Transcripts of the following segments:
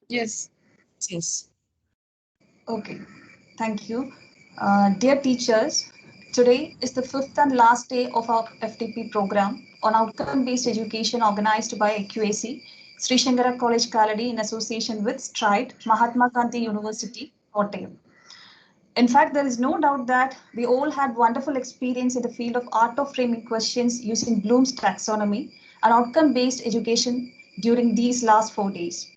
Yes. Yes. Okay, thank you. Dear teachers, today is the fifth and last day of our FDP program on outcome-based education organized by IQAC, Sree College Kalady in association with STRIDE, Mahatma Gandhi University, Kottayam. In fact, there is no doubt that we all had wonderful experience in the field of art of framing questions using Bloom's taxonomy and outcome-based education during these last 4 days.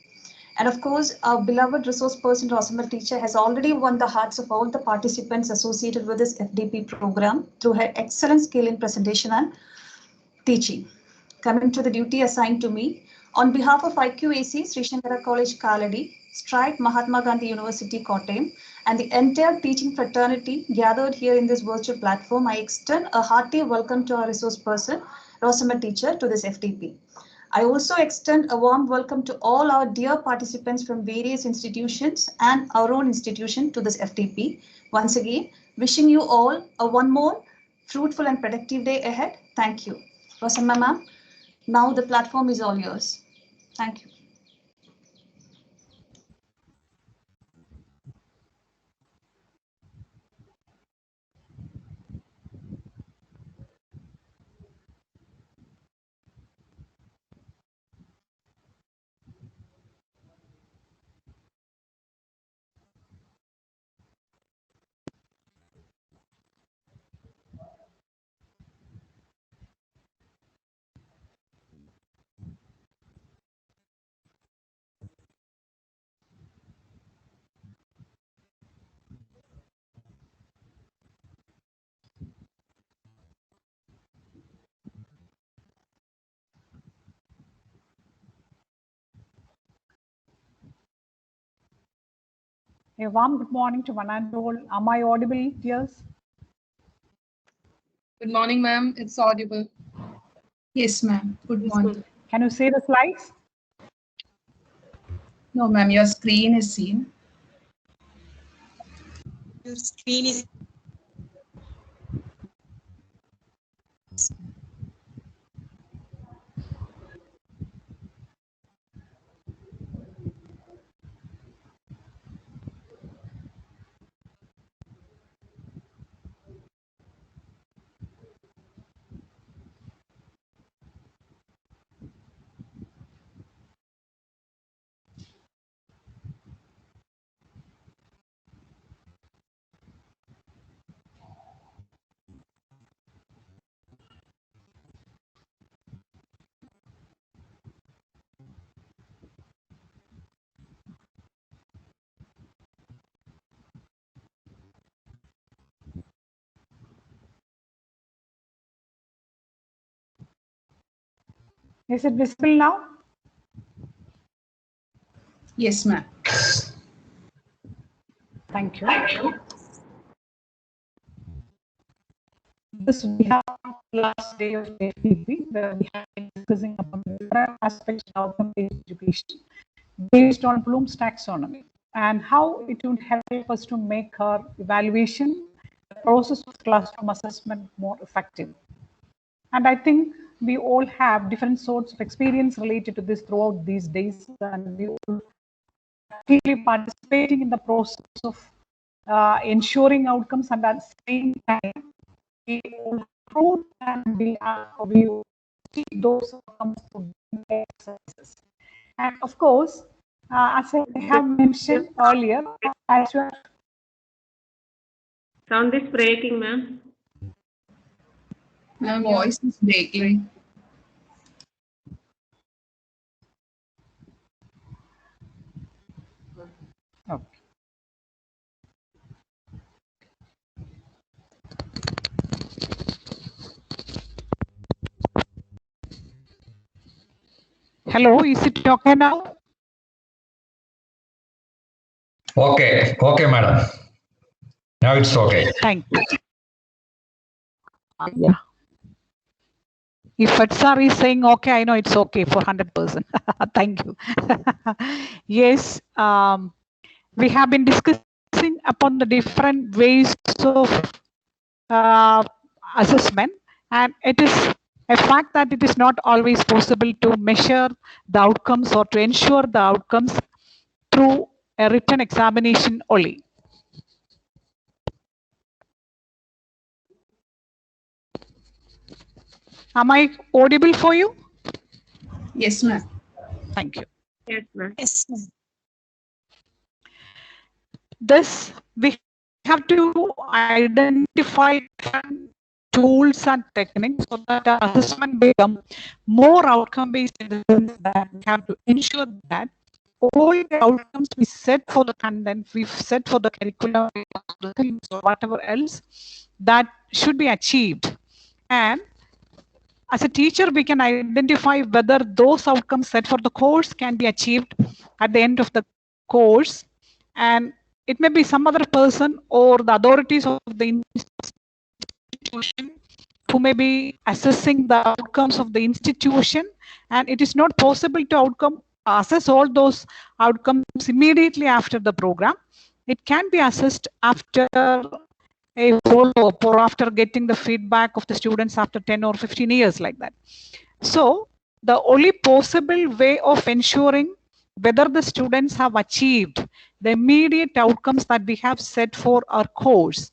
And of course, our beloved resource person, Rosamma teacher, has already won the hearts of all the participants associated with this FDP program through her excellent skill in presentation and teaching. Coming to the duty assigned to me, on behalf of IQAC, Sree College Kalady, STRIDE, Mahatma Gandhi University, Kottayam, and the entire teaching fraternity gathered here in this virtual platform, I extend a hearty welcome to our resource person, Rosamma teacher, to this FDP. I also extend a warm welcome to all our dear participants from various institutions and our own institution to this FDP. Once again, wishing you all a one more fruitful and productive day ahead. Thank you. Rosamma ma'am, now the platform is all yours. Thank you. A warm good morning to one and all. Am I audible? Yes. Good morning, ma'am. It's audible. Yes, ma'am. Good morning. Can you see the slides? No, ma'am, your screen is seen. Your screen is Is it visible now? Yes, ma'am. Thank you. This we have last day of FDP where we have been discussing about different aspects of outcome-based education based on Bloom's taxonomy and how it will help us to make our evaluation, the process of classroom assessment more effective. And I think we all have different sorts of experience related to this throughout these days, and we all actively participating in the process of ensuring outcomes, and at the same time, we all prove and we see those outcomes through exercises. And of course, as I have mentioned earlier, as you are sound is breaking, ma'am. My voice is breaking. okay. Hello, is it okay now? Okay, madam. Now it's okay. Thank you. Yeah. If Fatsar is saying okay, I know it's okay for 100%. Thank you. Yes, we have been discussing upon the different ways of assessment, and it is a fact that it is not always possible to measure the outcomes or to ensure the outcomes through a written examination only. Am I audible for you? Yes, ma'am. Thank you. Yes, ma'am. Yes, ma'am. Thus, we have to identify tools and techniques so that our assessment become more outcome-based in the sense that we have to ensure that all the outcomes we set for the content, we've set for the curriculum, the things or whatever else, that should be achieved. And as a teacher, we can identify whether those outcomes set for the course can be achieved at the end of the course. And it may be some other person or the authorities of the institution who may be assessing the outcomes of the institution, and it is not possible to assess all those outcomes immediately after the program. It can be assessed after a follow-up or after getting the feedback of the students after 10 or 15 years like that. So the only possible way of ensuring whether the students have achieved the immediate outcomes that we have set for our course,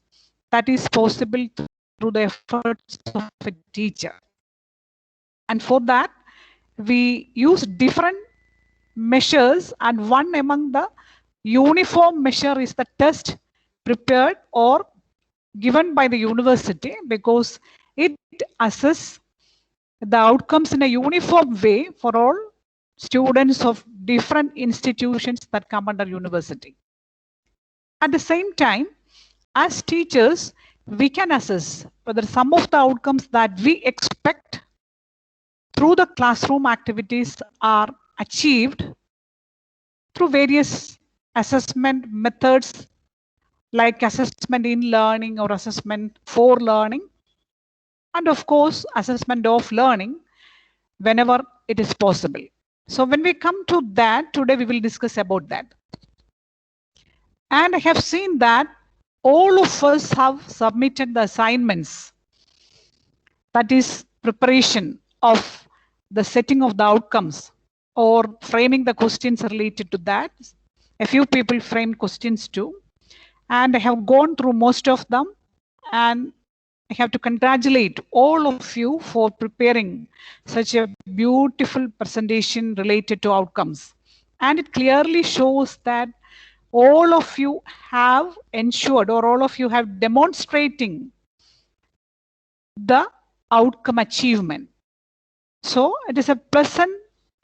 that is possible through the efforts of a teacher. And for that, we use different measures, and one among the uniform measure is the test prepared or given by the university, because it assesses the outcomes in a uniform way for all students of different institutions that come under university. At the same time, as teachers, we can assess whether some of the outcomes that we expect through the classroom activities are achieved through various assessment methods like assessment in learning or assessment for learning, and of course assessment of learning whenever it is possible. So when we come to that, today we will discuss about that. And I have seen that all of us have submitted the assignments, that is preparation of the setting of the outcomes or framing the questions related to that. A few people framed questions too, and I have gone through most of them, and I have to congratulate all of you for preparing such a beautiful presentation related to outcomes. And it clearly shows that all of you have ensured, or all of you have demonstrating the outcome achievement. So it is a pleasant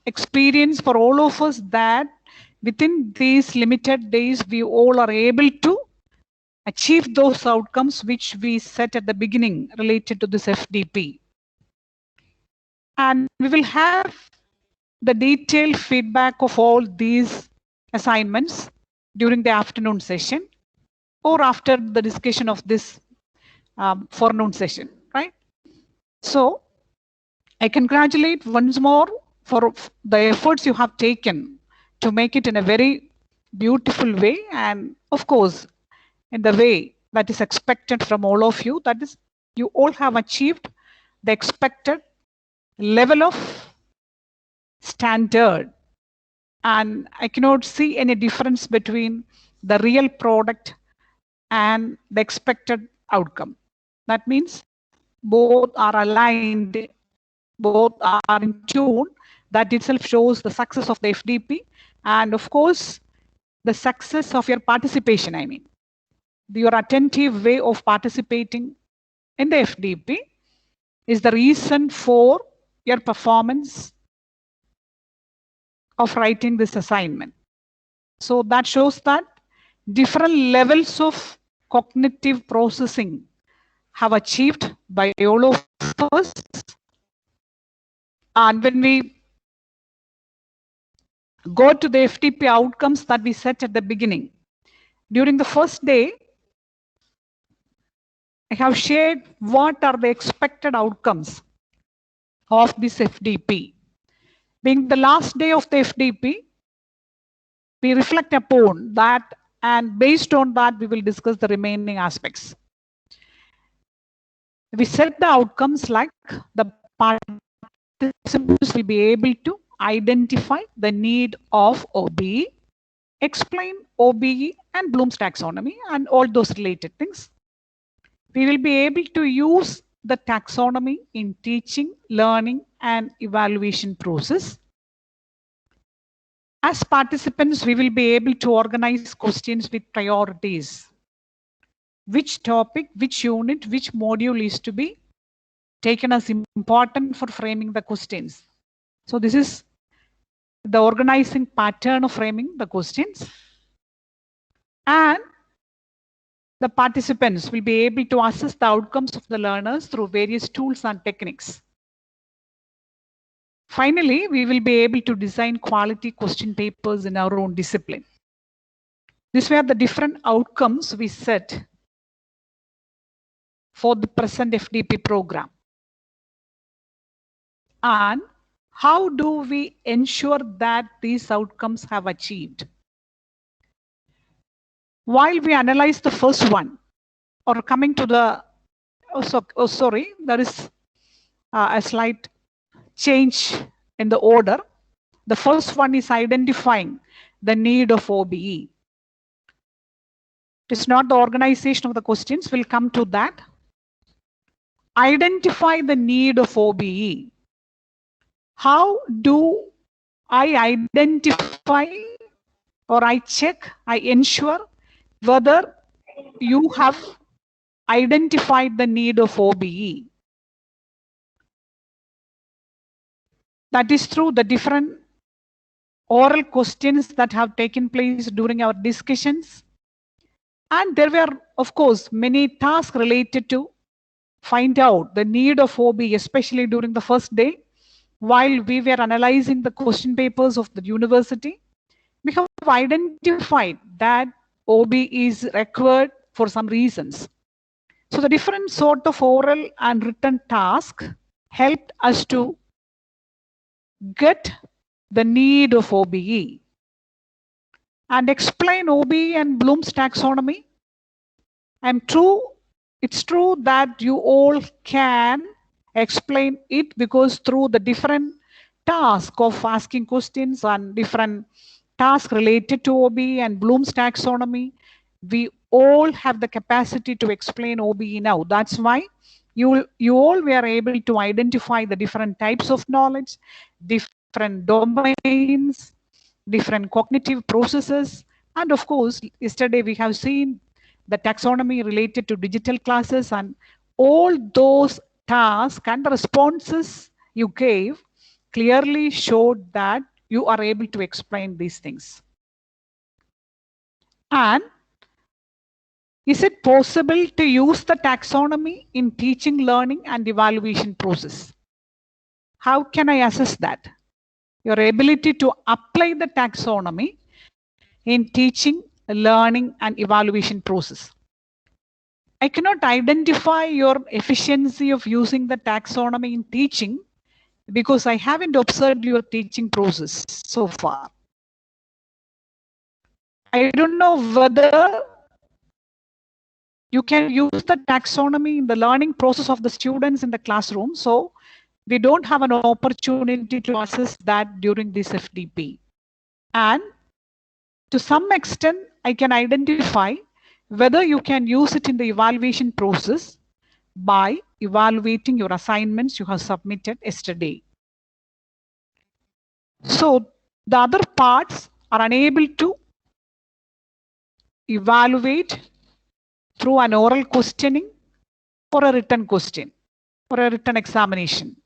experience for all of us that within these limited days, we all are able to achieve those outcomes which we set at the beginning related to this FDP. And we will have the detailed feedback of all these assignments during the afternoon session or after the discussion of this forenoon session, right? So I congratulate once more for the efforts you have taken to make it in a very beautiful way, and of course in the way that is expected from all of you, that is, you all have achieved the expected level of standard, and I cannot see any difference between the real product and the expected outcome. That means both are aligned, both are in tune. That itself shows the success of the FDP, and of course the success of your participation. I mean, your attentive way of participating in the FDP is the reason for your performance of writing this assignment. So that shows that different levels of cognitive processing have achieved by all of us. And when we go to the FDP outcomes that we set at the beginning, during the first day, I have shared what are the expected outcomes of this FDP. Being the last day of the FDP, we reflect upon that, and based on that, we will discuss the remaining aspects. We set the outcomes like the participants will be able to identify the need of Obe explain OBE and Bloom's taxonomy and all those related things. We will be able to use the taxonomy in teaching, learning, and evaluation process. As participants, we will be able to organize questions with priorities. Which topic, which unit, which module is to be taken as important for framing the questions. So this is the organizing pattern of framing the questions. And the participants will be able to assess the outcomes of the learners through various tools and techniques. Finally, we will be able to design quality question papers in our own discipline. These were the different outcomes we set for the present FDP program. And how do we ensure that these outcomes have achieved? While we analyze the first one, or coming to the, sorry, there is a slight change in the order. The first one is identifying the need of OBE. It is not the organization of the questions, we'll come to that. Identify the need of OBE. How do I identify or I check, I ensure whether you have identified the need of OBE? That is through the different oral questions that have taken place during our discussions. And there were, of course, many tasks related to find out the need of OBE, especially during the first day. While we were analyzing the question papers of the university, we have identified that OB is required for some reasons. So the different sort of oral and written tasks helped us to get the need of OBE and explain OBE and Bloom's taxonomy. It's true that you all can explain it because through the different task of asking questions and different tasks related to OBE and Bloom's taxonomy, we all have the capacity to explain OBE now. That's why you all were able to identify the different types of knowledge, different domains, different cognitive processes. And of course, yesterday we have seen the taxonomy related to digital classes, and all those tasks and the responses you gave clearly showed that you are able to explain these things. And is it possible to use the taxonomy in teaching, learning, and evaluation process? How can I assess that? Your ability to apply the taxonomy in teaching, learning, and evaluation process. I cannot identify your efficiency of using the taxonomy in teaching because I haven't observed your teaching process so far. I don't know whether you can use the taxonomy in the learning process of the students in the classroom. So we don't have an opportunity to assess that during this FDP. And to some extent, I can identify whether you can use it in the evaluation process by evaluating your assignments you have submitted yesterday. So the other parts are unable to evaluate through an oral questioning or a written question or a written examination.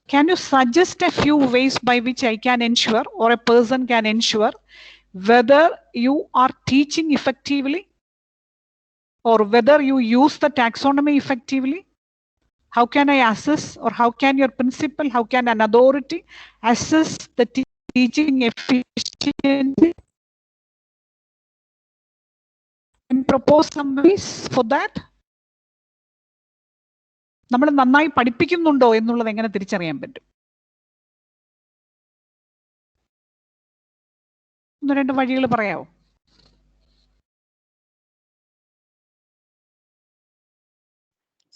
Can you suggest a few ways by which I can ensure or a person can ensure whether you are teaching effectively or whether you use the taxonomy effectively? How can I assess, or how can your principal, how can an authority assess the teaching efficiency and propose some ways for that? നമ്മൾ നന്നായി പഠിപ്പിക്കുന്നുണ്ടോ എന്നുള്ളത് എങ്ങനെ തിരിച്ചറിയാൻ പറ്റും? ഒന്ന് രണ്ട് വഴികൾ പറയാമോ?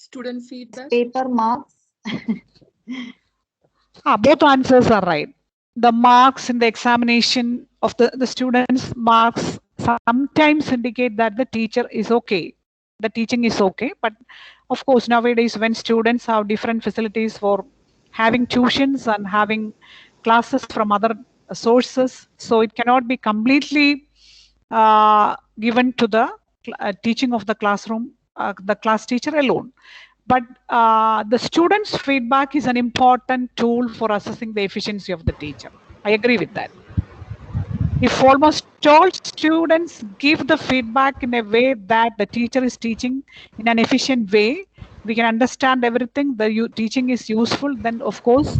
Student feedback. Paper marks. Both answers are right. the marks in the examination of the students' marks sometimes indicate that the teacher is okay. The teaching is okay. But of course, nowadays, when students have different facilities for having tuitions and having classes from other sources, so it cannot be completely given to the teaching of the classroom, the class teacher alone. But the students' feedback is an important tool for assessing the efficiency of the teacher. I agree with that. If almost all students give the feedback in a way that the teacher is teaching in an efficient way, we can understand everything, the teaching is useful, then of course,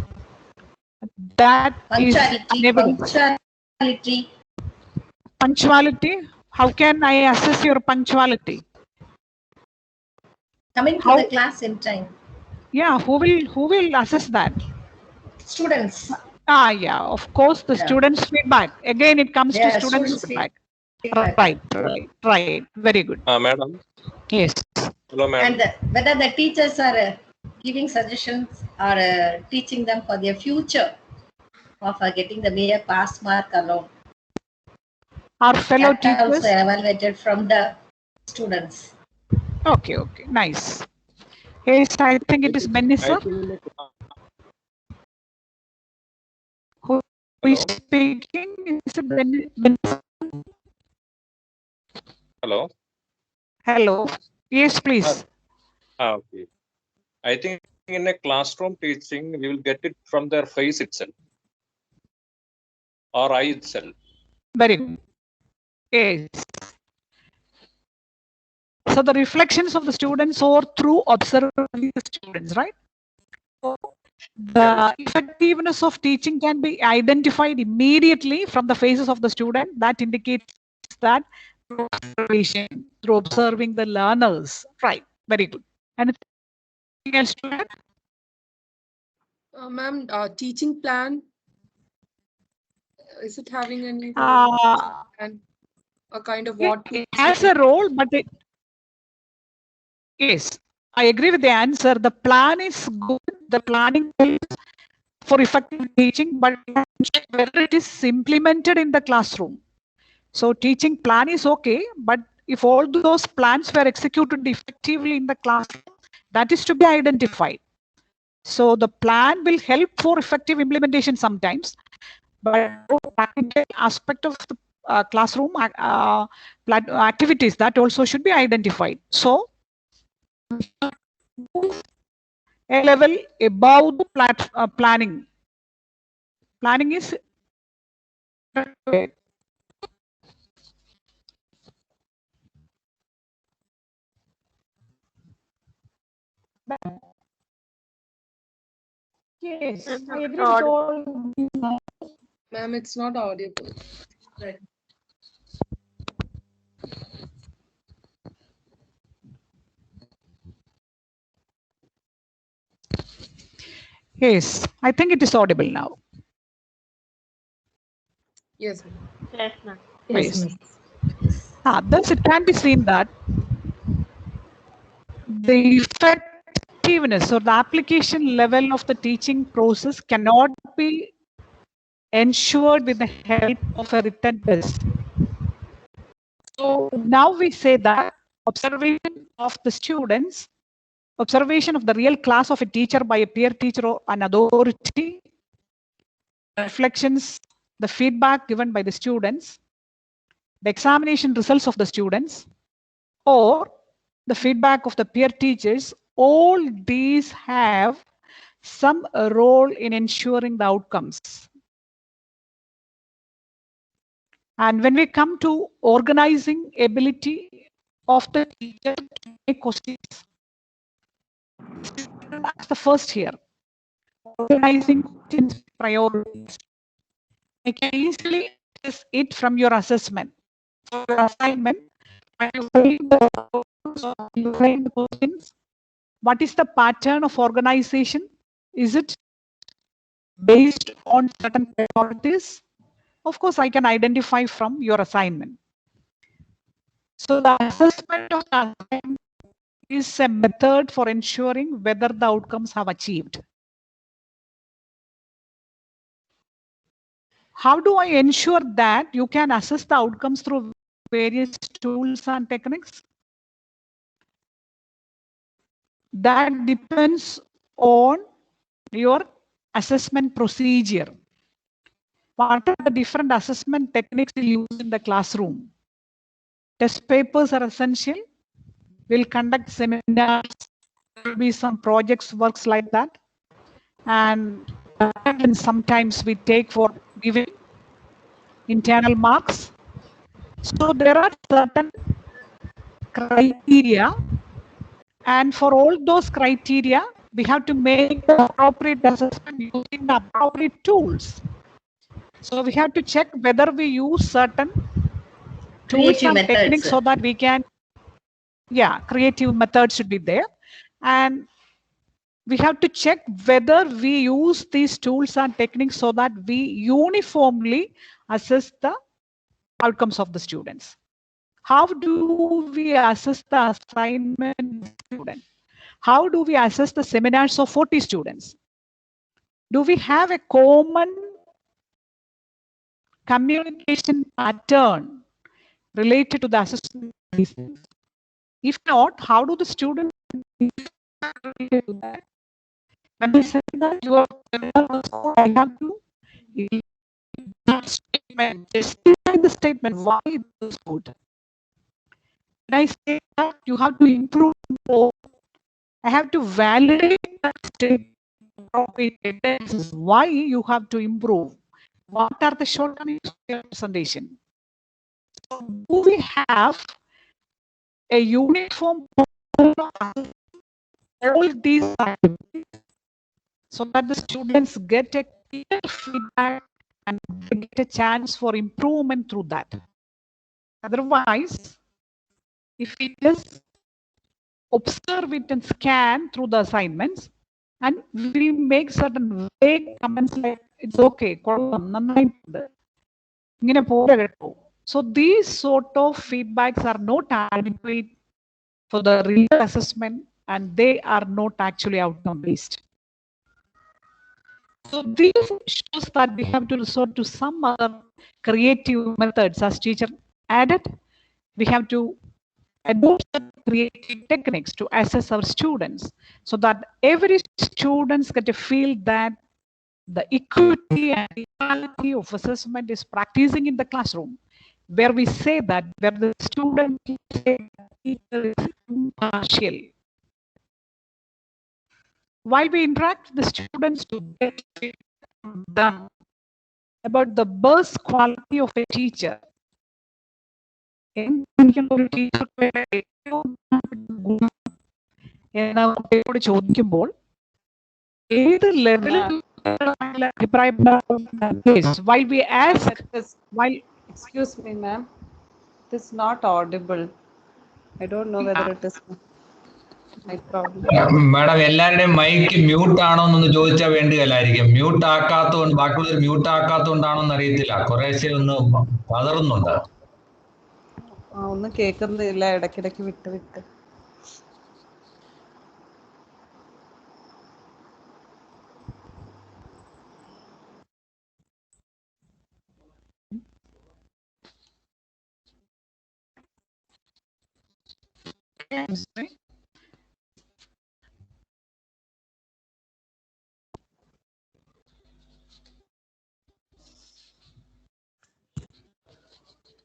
that is an evidence. Punctuality? How can I assess your punctuality? Coming to the class in time. Yeah, who will assess that? Students. Yeah, of course, the students' feedback. Again, it comes to students' feedback. Right. Very good. Madam. Yes. Hello, madam. And whether the teachers are giving suggestions or teaching them for their future of getting the mere pass mark alone. Our fellow that teachers also evaluated from the students. Okay, nice. Yes, I think it is Benissa. Who is speaking? Is it Benissa? Hello. Hello. Yes, please. Okay. I think in a classroom teaching, we will get it from their face itself or eye itself. Very good. Yes. So the reflections of the students or through observing the students, right? The effectiveness of teaching can be identified immediately from the faces of the student. That indicates that through observing the learners. Right. Very good. Anything else to add? Ma'am, teaching plan, is it having any and a kind of what? It has a role, but yes, I agree with the answer. The plan is good. The planning is for effective teaching, but whether it is implemented in the classroom. So teaching plan is okay, but if all those plans were executed effectively in the classroom, that is to be identified. So the plan will help for effective implementation sometimes, but practical aspect of the classroom activities, that also should be identified. So a level above the planning. Planning is yes, I agree with all. Ma'am, it's not audible. Right. Yes, I think it is audible now. Yes, ma'am. Yes. Thus it can be seen that the effectiveness or the application level of the teaching process cannot be ensured with the help of a written test. So now we say that observation of the students, observation of the real class of a teacher by a peer teacher or an authority, reflections, the feedback given by the students, the examination results of the students, or the feedback of the peer teachers, all these have some role in ensuring the outcomes. And when we come to organizing ability of the teacher to make questions, that's the first here. Organizing questions priorities. I can easily assess it from your assessment. For your assignment, when you frame the questions, what is the pattern of organization? Is it based on certain priorities? Of course, I can identify from your assignment. So the assessment of the assignment is a method for ensuring whether the outcomes have achieved. How do I ensure that you can assess the outcomes through various tools and techniques? That depends on your assessment procedure. What are the different assessment techniques you use in the classroom? Test papers are essential. We'll conduct seminars. There will be some projects, works like that. And sometimes we take for giving internal marks. So there are certain criteria, and for all those criteria, we have to make the appropriate assessment using the appropriate tools. So we have to check whether we use certain tools Creative and techniques methods. so that we can, creative methods should be there. And we have to check whether we use these tools and techniques so that we uniformly assess the outcomes of the students. How do we assess the assignment student? How do we assess the seminars of 40 students? Do we have a common communication pattern related to the assessment? If not, how do the students relate to that? When I say that your seminar was good, I have to statement, justify the statement why it was good. When I say that you have to improve more, I have to validate that statement. Why you have to improve. What are the shortcomings of your presentation? So do we have a uniform all these activities so that the students get a clear feedback and get a chance for improvement through that? Otherwise, if we just observe it and scan through the assignments, and we make certain vague comments like, it's okay, so these sort of feedbacks are not adequate for the real assessment, and they are not actually outcome based. So this shows that we have to resort to some other creative methods. As teacher added, we have to adopt creative techniques to assess our students so that every students get to feel that the equity and equality of assessment is practicing in the classroom, where we say that where the student is impartial. While we interact with the students to get them about the best quality of a teacher, ചോദിക്കുമ്പോൾ ഏത് ലെവലിൽ while we ask, while excuse me, ma'am, it is not audible. I don't know whether it is my problem. Madam എല്ലാവരുടെയും mic mute ആണോ എന്നൊന്ന് ചോദിച്ചാൽ വേണ്ടിയല്ലായിരിക്കും. Mute ആക്കാത്തതുകൊണ്ട് ബാക്കിയുള്ളവർ mute ആക്കാത്തതുകൊണ്ടാണോ എന്ന് അറിയത്തില്ല. കുറേശ്ശെ ഒന്ന് പതറുന്നുണ്ട്. ഒന്നും കേൾക്കുന്നില്ല, ഇടയ്ക്കിടയ്ക്ക് വിട്ട് വിട്ട്.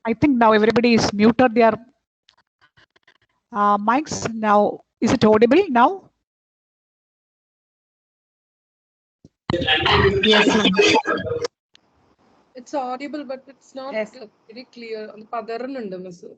I think now everybody is muted their mics. Now, is it audible now? Yes, ma'am. It's audible, but it's not very clear. പതറുന്നുണ്ട് miss.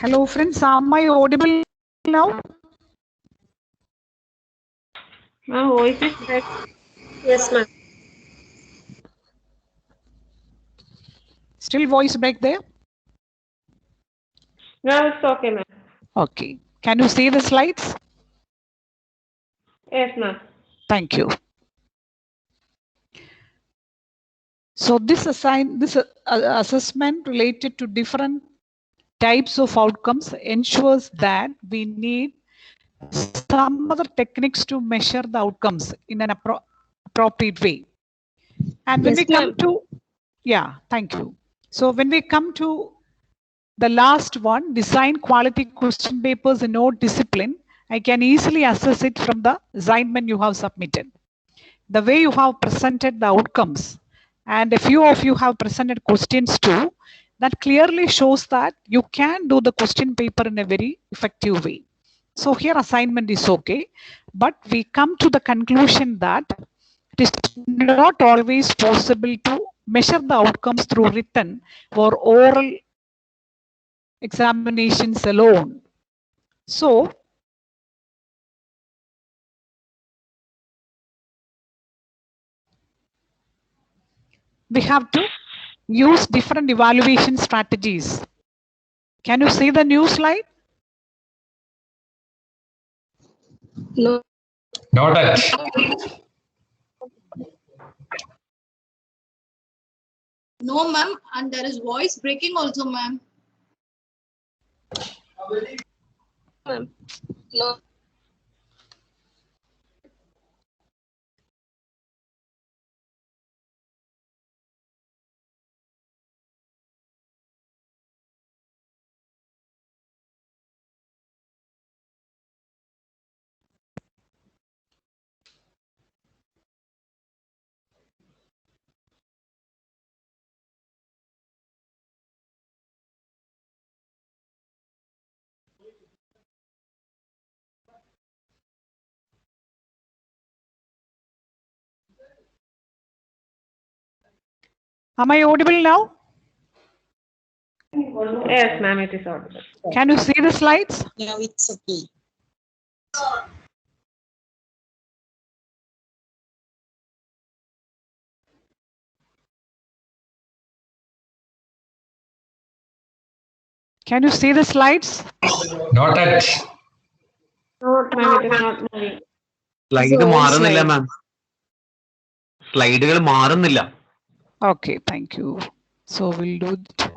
Hello friends, am I audible now? My voice is back. Yes, ma'am. Still voice back there? No, it's okay, ma'am. Okay. Can you see the slides? Yes, ma'am. Thank you. So this assessment related to different types of outcomes ensures that we need some other techniques to measure the outcomes in an appropriate way. And when Yes, we come to, yeah, thank you. So when we come to the last one, design quality question papers in no discipline, I can easily assess it from the assignment you have submitted. The way you have presented the outcomes, and a few of you have presented questions too, that clearly shows that you can do the question paper in a very effective way. So here assignment is okay, but we come to the conclusion that it is not always possible to measure the outcomes through written or oral examinations alone. So we have to use different evaluation strategies. Can you see the new slide? No. Not at. No, ma'am, and there is voice breaking also, ma'am. Ma'am. No. Am I audible now? Yes, ma'am, it is audible. Can you see the slides? Now it's okay. Can you see the slides? Not at. No, ma'am, it is not moving. Slide മാറുന്നില്ല മാം സ്ലൈഡുകൾ മാറുന്നില്ല. Okay, thank you. So we'll do it.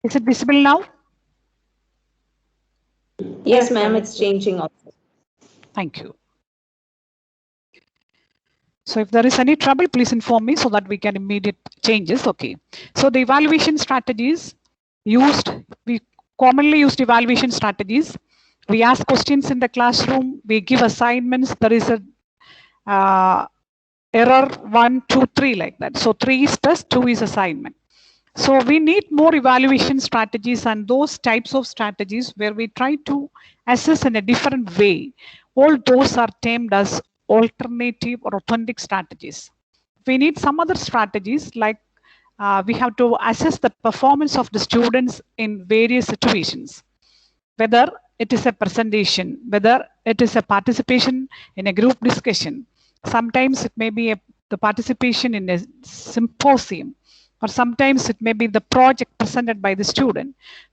Is it visible now? Yes, ma'am, it's changing also. Thank you. So if there is any trouble, please inform me so that we can immediate changes. Okay. So the evaluation strategies used, we commonly used evaluation strategies. We ask questions in the classroom. We give assignments. There is a error 1, 2, 3 like that. So 3 is test, 2 is assignment. So we need more evaluation strategies and those types of strategies where we try to assess in a different way. All those are termed as alternative or authentic strategies. We need some other strategies like we have to assess the performance of the students in various situations, whether it is a presentation, whether it is a participation in a group discussion. Sometimes it may be the participation in a symposium, or sometimes it may be the project presented by the student.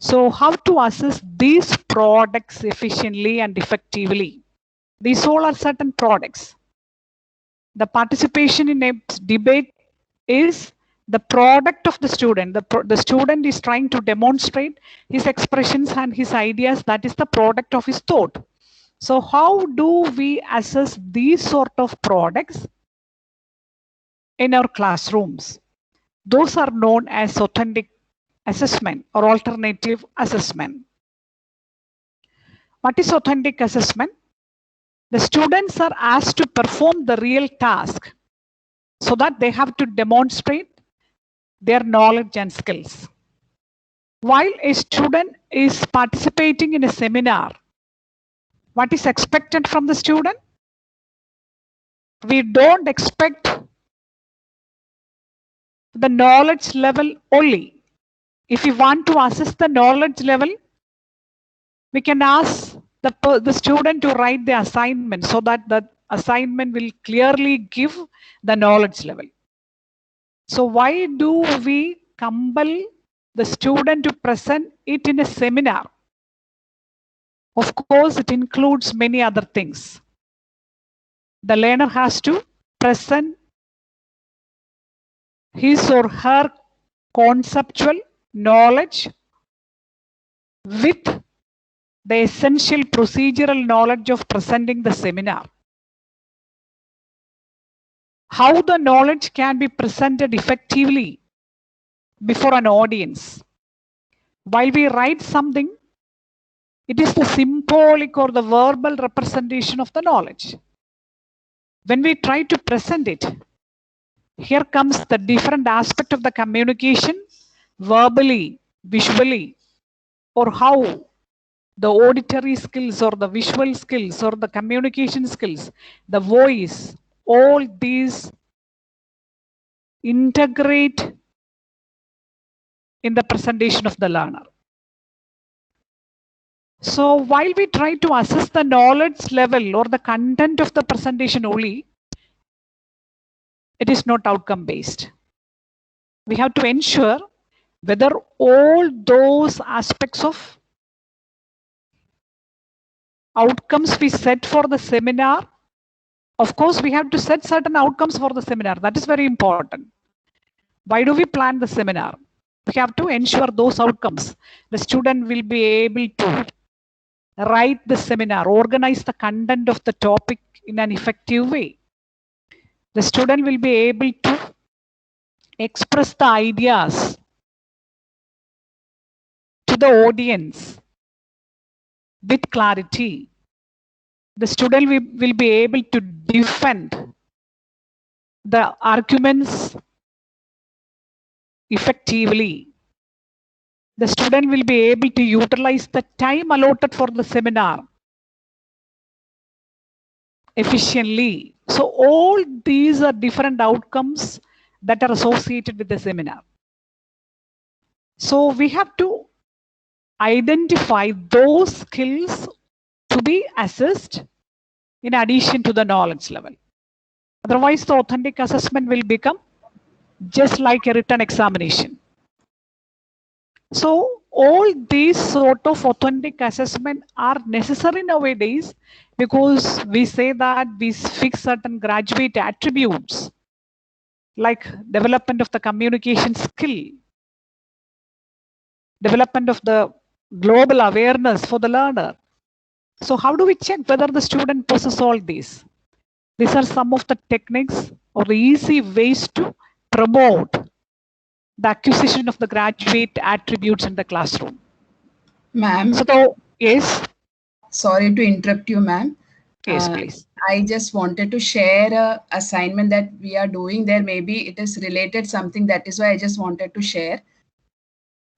So how to assess these products efficiently and effectively? These all are certain products. The participation in a debate is the product of the student. The student is trying to demonstrate his expressions and his ideas. That is the product of his thought. So how do we assess these sort of products in our classrooms. Those are known as authentic assessment or alternative assessment. What is authentic assessment? The students are asked to perform the real task so that they have to demonstrate their knowledge and skills. While a student is participating in a seminar, what is expected from the student? We don't expect the knowledge level only. If we want to assess the knowledge level, we can ask the student to write the assignment so that the assignment will clearly give the knowledge level. So why do we compel the student to present it in a seminar? Of course, it includes many other things. The learner has to present his or her conceptual knowledge with the essential procedural knowledge of presenting the seminar. How the knowledge can be presented effectively before an audience. While we write something, it is the symbolic or the verbal representation of the knowledge. When we try to present it, here comes the different aspect of the communication, verbally, visually, or how the auditory skills or the visual skills or the communication skills, the voice, all these integrate in the presentation of the learner. So while we try to assess the knowledge level or the content of the presentation only, it is not outcome based. We have to ensure whether all those aspects of outcomes we set for the seminar. Of course, we have to set certain outcomes for the seminar. That is very important. Why do we plan the seminar? We have to ensure those outcomes. The student will be able to write the seminar, organize the content of the topic in an effective way. The student will be able to express the ideas to the audience with clarity. The student will be able to defend the arguments effectively. The student will be able to utilize the time allotted for the seminar efficiently. So all these are different outcomes that are associated with the seminar. So we have to identify those skills to be assessed in addition to the knowledge level. Otherwise, the authentic assessment will become just like a written examination. So all these sort of authentic assessment are necessary nowadays because we say that we fix certain graduate attributes like development of the communication skill, development of the global awareness for the learner. So how do we check whether the student possesses all these? These are some of the techniques or the easy ways to promote the acquisition of the graduate attributes in the classroom. Ma'am. So, yes. Sorry to interrupt you, ma'am. Yes, please. I just wanted to share a assignment that we are doing there. Maybe it is related something. That is why I just wanted to share.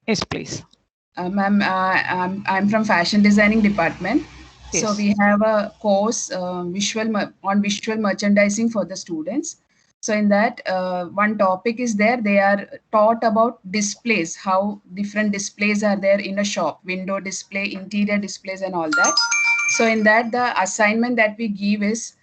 Yes, please. Ma'am, I'm from fashion designing department. Yes. So we have a course on visual merchandising for the students. So in that one topic is there, they are taught about displays, how different displays are there in a shop, window display, interior displays and all that. So in that the assignment that we give is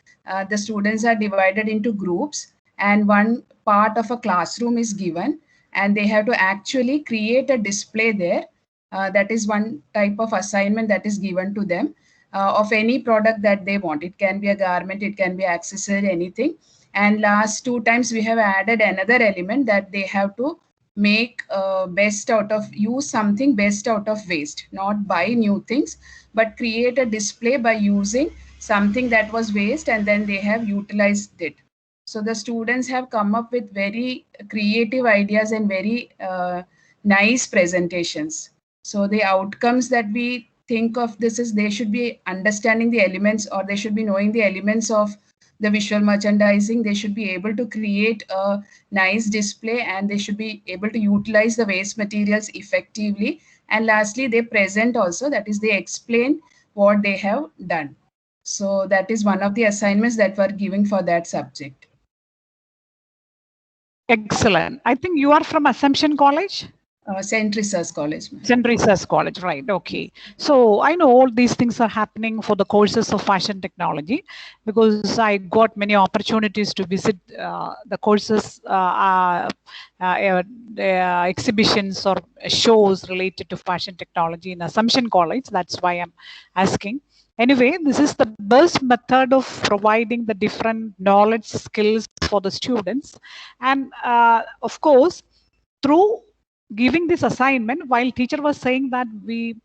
the students are divided into groups and one part of a classroom is given and they have to actually create a display there. That is one type of assignment that is given to them of any product that they want. It can be a garment, it can be accessory, anything. And last 2 times we have added another element that they have to make use something best out of waste, not buy new things, but create a display by using something that was waste and then they have utilized it. So the students have come up with very creative ideas and very nice presentations. So the outcomes that we think of this is they should be understanding the elements, or they should be knowing the elements of the visual merchandising. They should be able to create a nice display, and they should be able to utilize the waste materials effectively. And lastly, they present also, that is, they explain what they have done. So that is one of the assignments that were given for that subject. Excellent. I think you are from Assumption College? St. Teresa's College. St. Teresa's College, right. Okay. So I know all these things are happening for the courses of fashion technology, because I got many opportunities to visit the courses, exhibitions or shows related to fashion technology in Assumption College. That's why I'm asking. Anyway, this is the best method of providing the different knowledge skills for the students. And of course, through giving this assignment, while teacher was saying that we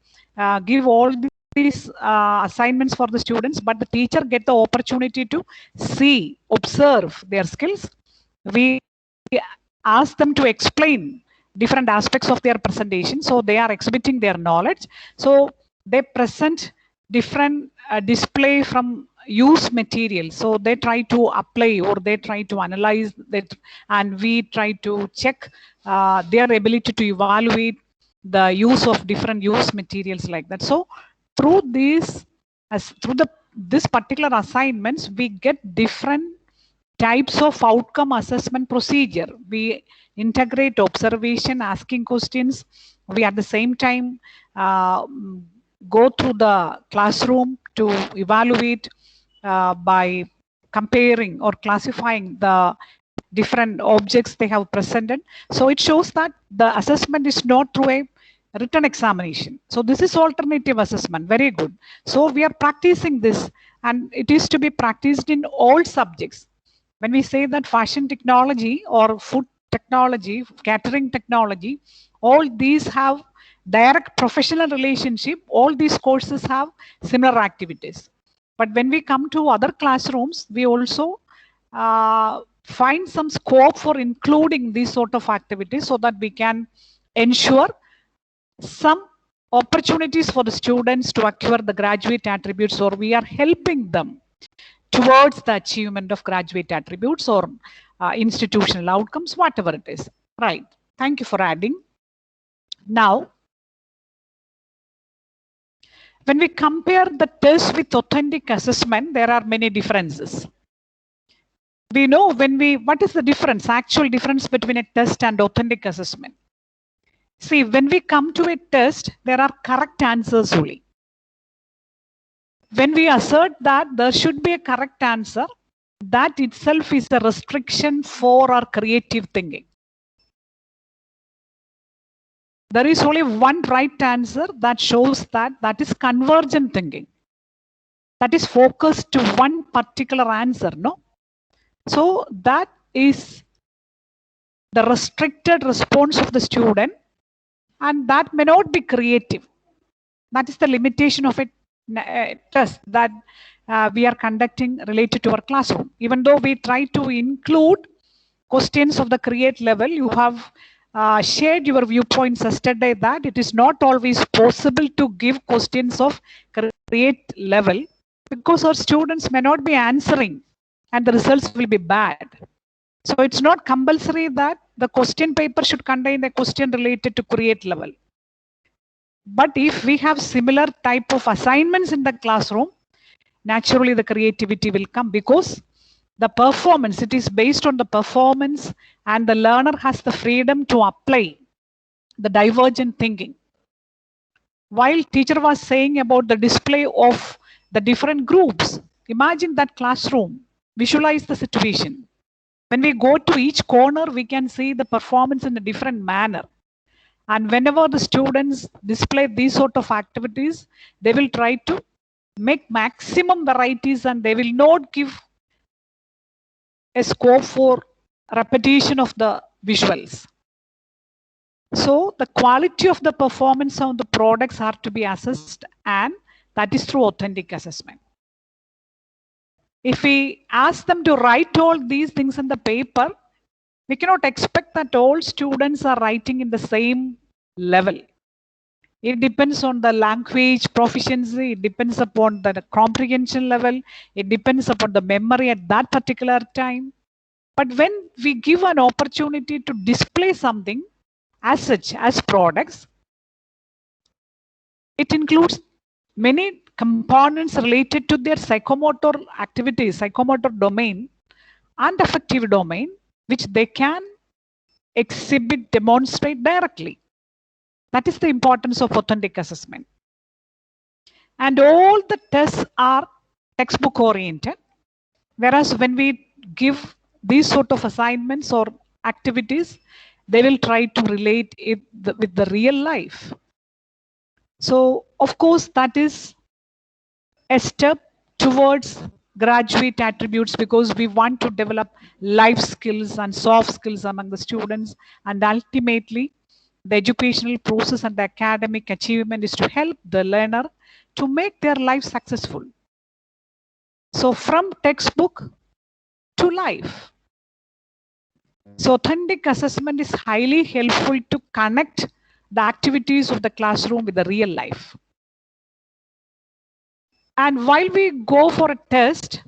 give all these assignments for the students, but the teacher get the opportunity to see, observe their skills. We ask them to explain different aspects of their presentation. So they are exhibiting their knowledge. So they present different display from use material. So they try to apply, or they try to analyze that, and we try to check their ability to evaluate the use of different use materials like that. So through these, this particular assignments, we get different types of outcome assessment procedure. We integrate observation, asking questions. We at the same time go through the classroom to evaluate by comparing or classifying the different objects they have presented. So it shows that the assessment is not through a written examination. So this is alternative assessment. Very good. So we are practicing this, and it is to be practiced in all subjects. When we say that fashion technology or food technology, catering technology, all these have direct professional relationship. All these courses have similar activities. But when we come to other classrooms, we also find some scope for including these sort of activities, so that we can ensure some opportunities for the students to acquire the graduate attributes, or we are helping them towards the achievement of graduate attributes or institutional outcomes, whatever it is. Right. Thank you for adding. Now, when we compare the test with authentic assessment, there are many differences. We know what is the difference, actual difference between a test and authentic assessment. See, when we come to a test, there are correct answers only. When we assert that there should be a correct answer, that itself is a restriction for our creative thinking. There is only one right answer that shows that is convergent thinking. That is focused to one particular answer, no? So that is the restricted response of the student, and that may not be creative. That is the limitation of a test that we are conducting related to our classroom. Even though we try to include questions of the create level, you have shared your viewpoints yesterday that it is not always possible to give questions of create level, because our students may not be answering and the results will be bad. So it's not compulsory that the question paper should contain a question related to create level. But if we have similar type of assignments in the classroom, naturally the creativity will come, because the performance, it is based on the performance, and the learner has the freedom to apply the divergent thinking. While teacher was saying about the display of the different groups, imagine that classroom, visualize the situation. When we go to each corner, we can see the performance in a different manner. And whenever the students display these sort of activities, they will try to make maximum varieties, and they will not give a scope for repetition of the visuals. So the quality of the performance of the products are to be assessed, and that is through authentic assessment. If we ask them to write all these things in the paper, we cannot expect that all students are writing in the same level. It depends on the language proficiency, it depends upon the comprehension level, it depends upon the memory at that particular time. But when we give an opportunity to display something as such as products, it includes many components related to their psychomotor activities, psychomotor domain and affective domain, which they can exhibit, demonstrate directly. That is the importance of authentic assessment. And all the tests are textbook oriented, whereas when we give these sort of assignments or activities, they will try to relate it with the real life. So of course that is a step towards graduate attributes, because we want to develop life skills and soft skills among the students, and ultimately the educational process and the academic achievement is to help the learner to make their life successful. So from textbook to life. So authentic assessment is highly helpful to connect the activities of the classroom with the real life. And while we go for a test,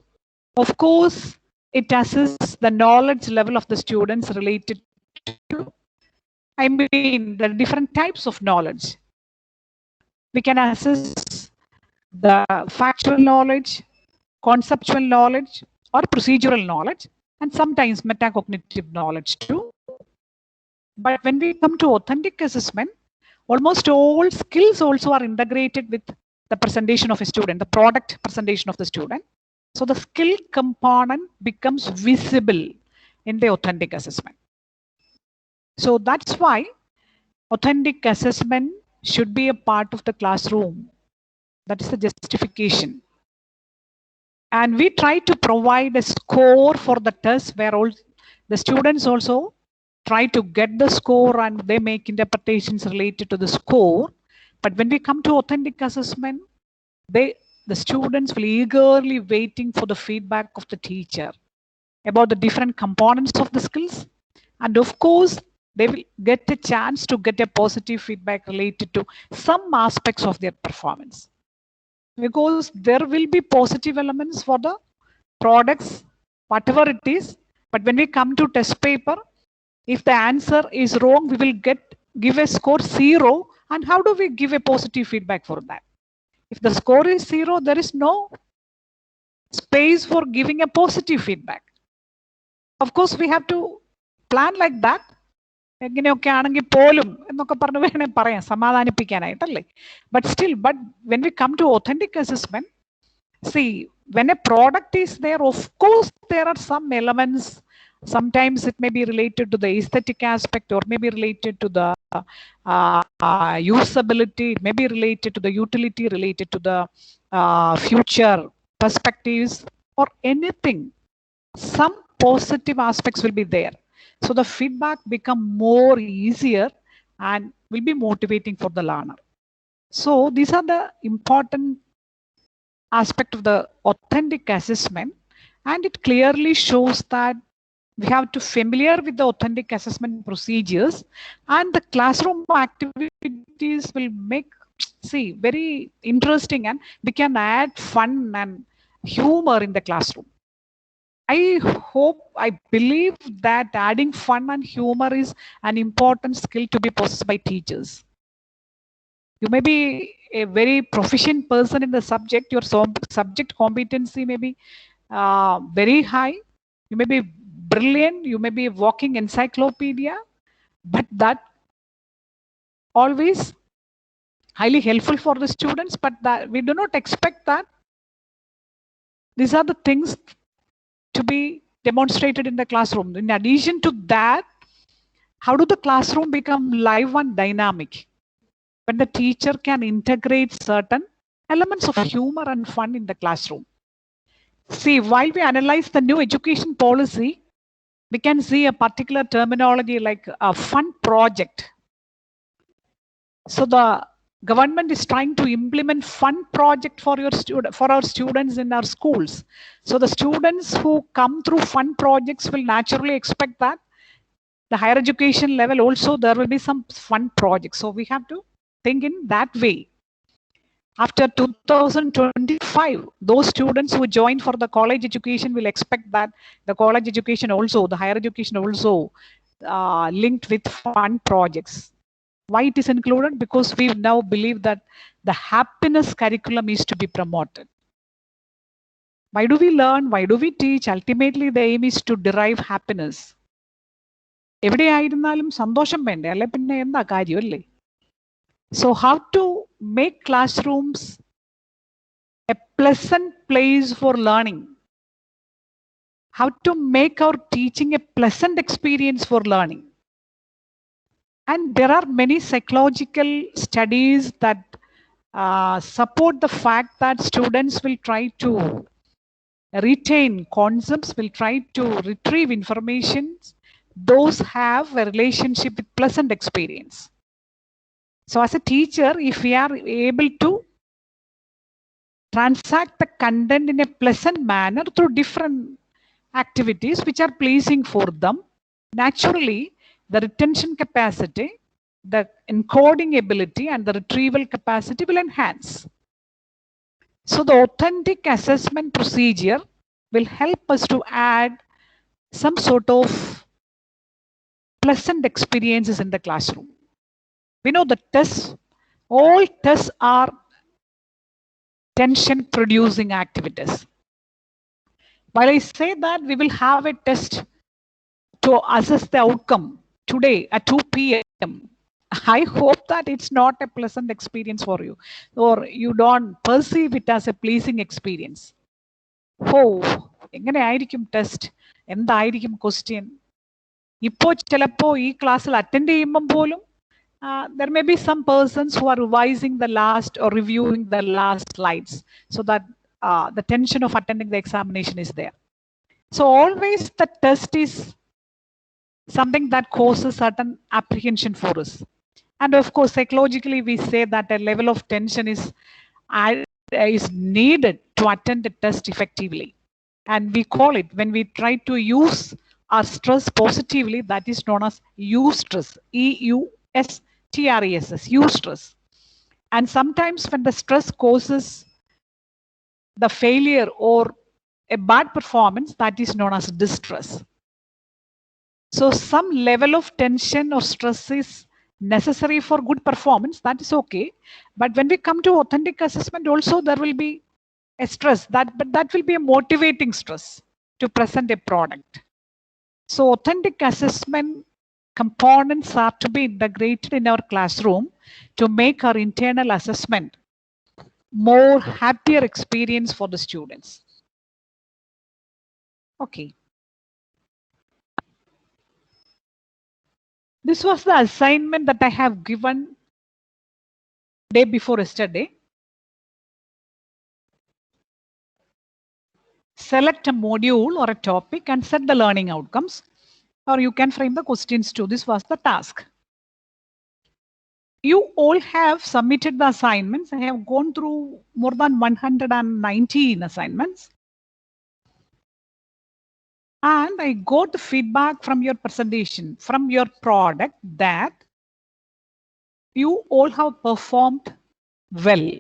of course, it assesses the knowledge level of the students related to, I mean, the different types of knowledge. We can assess the factual knowledge, conceptual knowledge, or procedural knowledge, and sometimes metacognitive knowledge too. But when we come to authentic assessment, almost all skills also are integrated with the presentation of a student, the product presentation of the student. So the skill component becomes visible in the authentic assessment. So that's why authentic assessment should be a part of the classroom. That is the justification. And we try to provide a score for the test where all the students also try to get the score and they make interpretations related to the score. But when we come to authentic assessment, the students will eagerly waiting for the feedback of the teacher about the different components of the skills. And of course, they will get a chance to get a positive feedback related to some aspects of their performance. Because there will be positive elements for the products, whatever it is. But when we come to test paper, if the answer is wrong, we will give a score 0. And how do we give a positive feedback for that? If the score is 0, there is no space for giving a positive feedback. Of course, we have to plan like that. But still, when we come to authentic assessment, see, when a product is there, of course, there are some elements. Sometimes it may be related to the aesthetic aspect, or maybe related to the usability, it may be related to the utility, related to the future perspectives, or anything. Some positive aspects will be there. So the feedback become more easier and will be motivating for the learner. So these are the important aspect of the authentic assessment, and it clearly shows that we have to familiar with the authentic assessment procedures, and the classroom activities will make, see, very interesting, and we can add fun and humor in the classroom. I hope, I believe that adding fun and humor is an important skill to be possessed by teachers. You may be a very proficient person in the subject, your subject competency may be very high, you may be brilliant, you may be a walking encyclopedia, but that always highly helpful for the students, but that we do not expect that these are the things to be demonstrated in the classroom. In addition to that, how do the classroom become live and dynamic? When the teacher can integrate certain elements of humor and fun in the classroom. See, while we analyze the new education policy, we can see a particular terminology like a fun project. So the Government is trying to implement fun project for our students in our schools. So the students who come through fun projects will naturally expect that the higher education level also there will be some fun projects. So we have to think in that way. After 2025, those students who join for the college education will expect that the college education also, the higher education also linked with fun projects. Why it is included? Because we now believe that the happiness curriculum is to be promoted. Why do we learn? Why do we teach? Ultimately, the aim is to derive happiness. എവിടെയായിരുന്നാലും സന്തോഷം വേണ്ടേ? അല്ലെ പിന്നെ എന്താ കാര്യമല്ലേ? So how to make classrooms a pleasant place for learning? How to make our teaching a pleasant experience for learning? And there are many psychological studies that support the fact that students will try to retain concepts, will try to retrieve information. Those have a relationship with pleasant experience. So as a teacher, if we are able to transact the content in a pleasant manner through different activities which are pleasing for them, naturally the retention capacity, the encoding ability and the retrieval capacity will enhance. So the authentic assessment procedure will help us to add some sort of pleasant experiences in the classroom. We know the tests, all tests are tension producing activities. While I say that we will have a test to assess the outcome today at 2 p.m. I hope that it's not a pleasant experience for you, or you don't perceive it as a pleasing experience. Oh, എങ്ങനെ ആയിരിക്കും test? എന്തായിരിക്കും question? ഇപ്പോൾ ചിലപ്പോൾ ഈ ക്ലാസ്സിൽ attend ചെയ്യുമ്പം പോലും there may be some persons who are revising the last or reviewing the last slides, so that the tension of attending the examination is there. So always the test is something that causes certain apprehension for us. And of course, psychologically, we say that a level of tension is needed to attend the test effectively. And we call it, when we try to use our stress positively, that is known as eustress, EUSTRESS, eustress. And sometimes when the stress causes the failure or a bad performance, that is known as distress. So some level of tension or stress is necessary for good performance, that is okay. But when we come to authentic assessment, also there will be a stress, but that will be a motivating stress to present a product. So authentic assessment components are to be integrated in our classroom to make our internal assessment more happier experience for the students. Okay. This was the assignment that I have given day before yesterday. Select a module or a topic and set the learning outcomes, or you can frame the questions too. This was the task. You all have submitted the assignments. I have gone through more than 119 assignments. And I got the feedback from your presentation, from your product, that you all have performed well.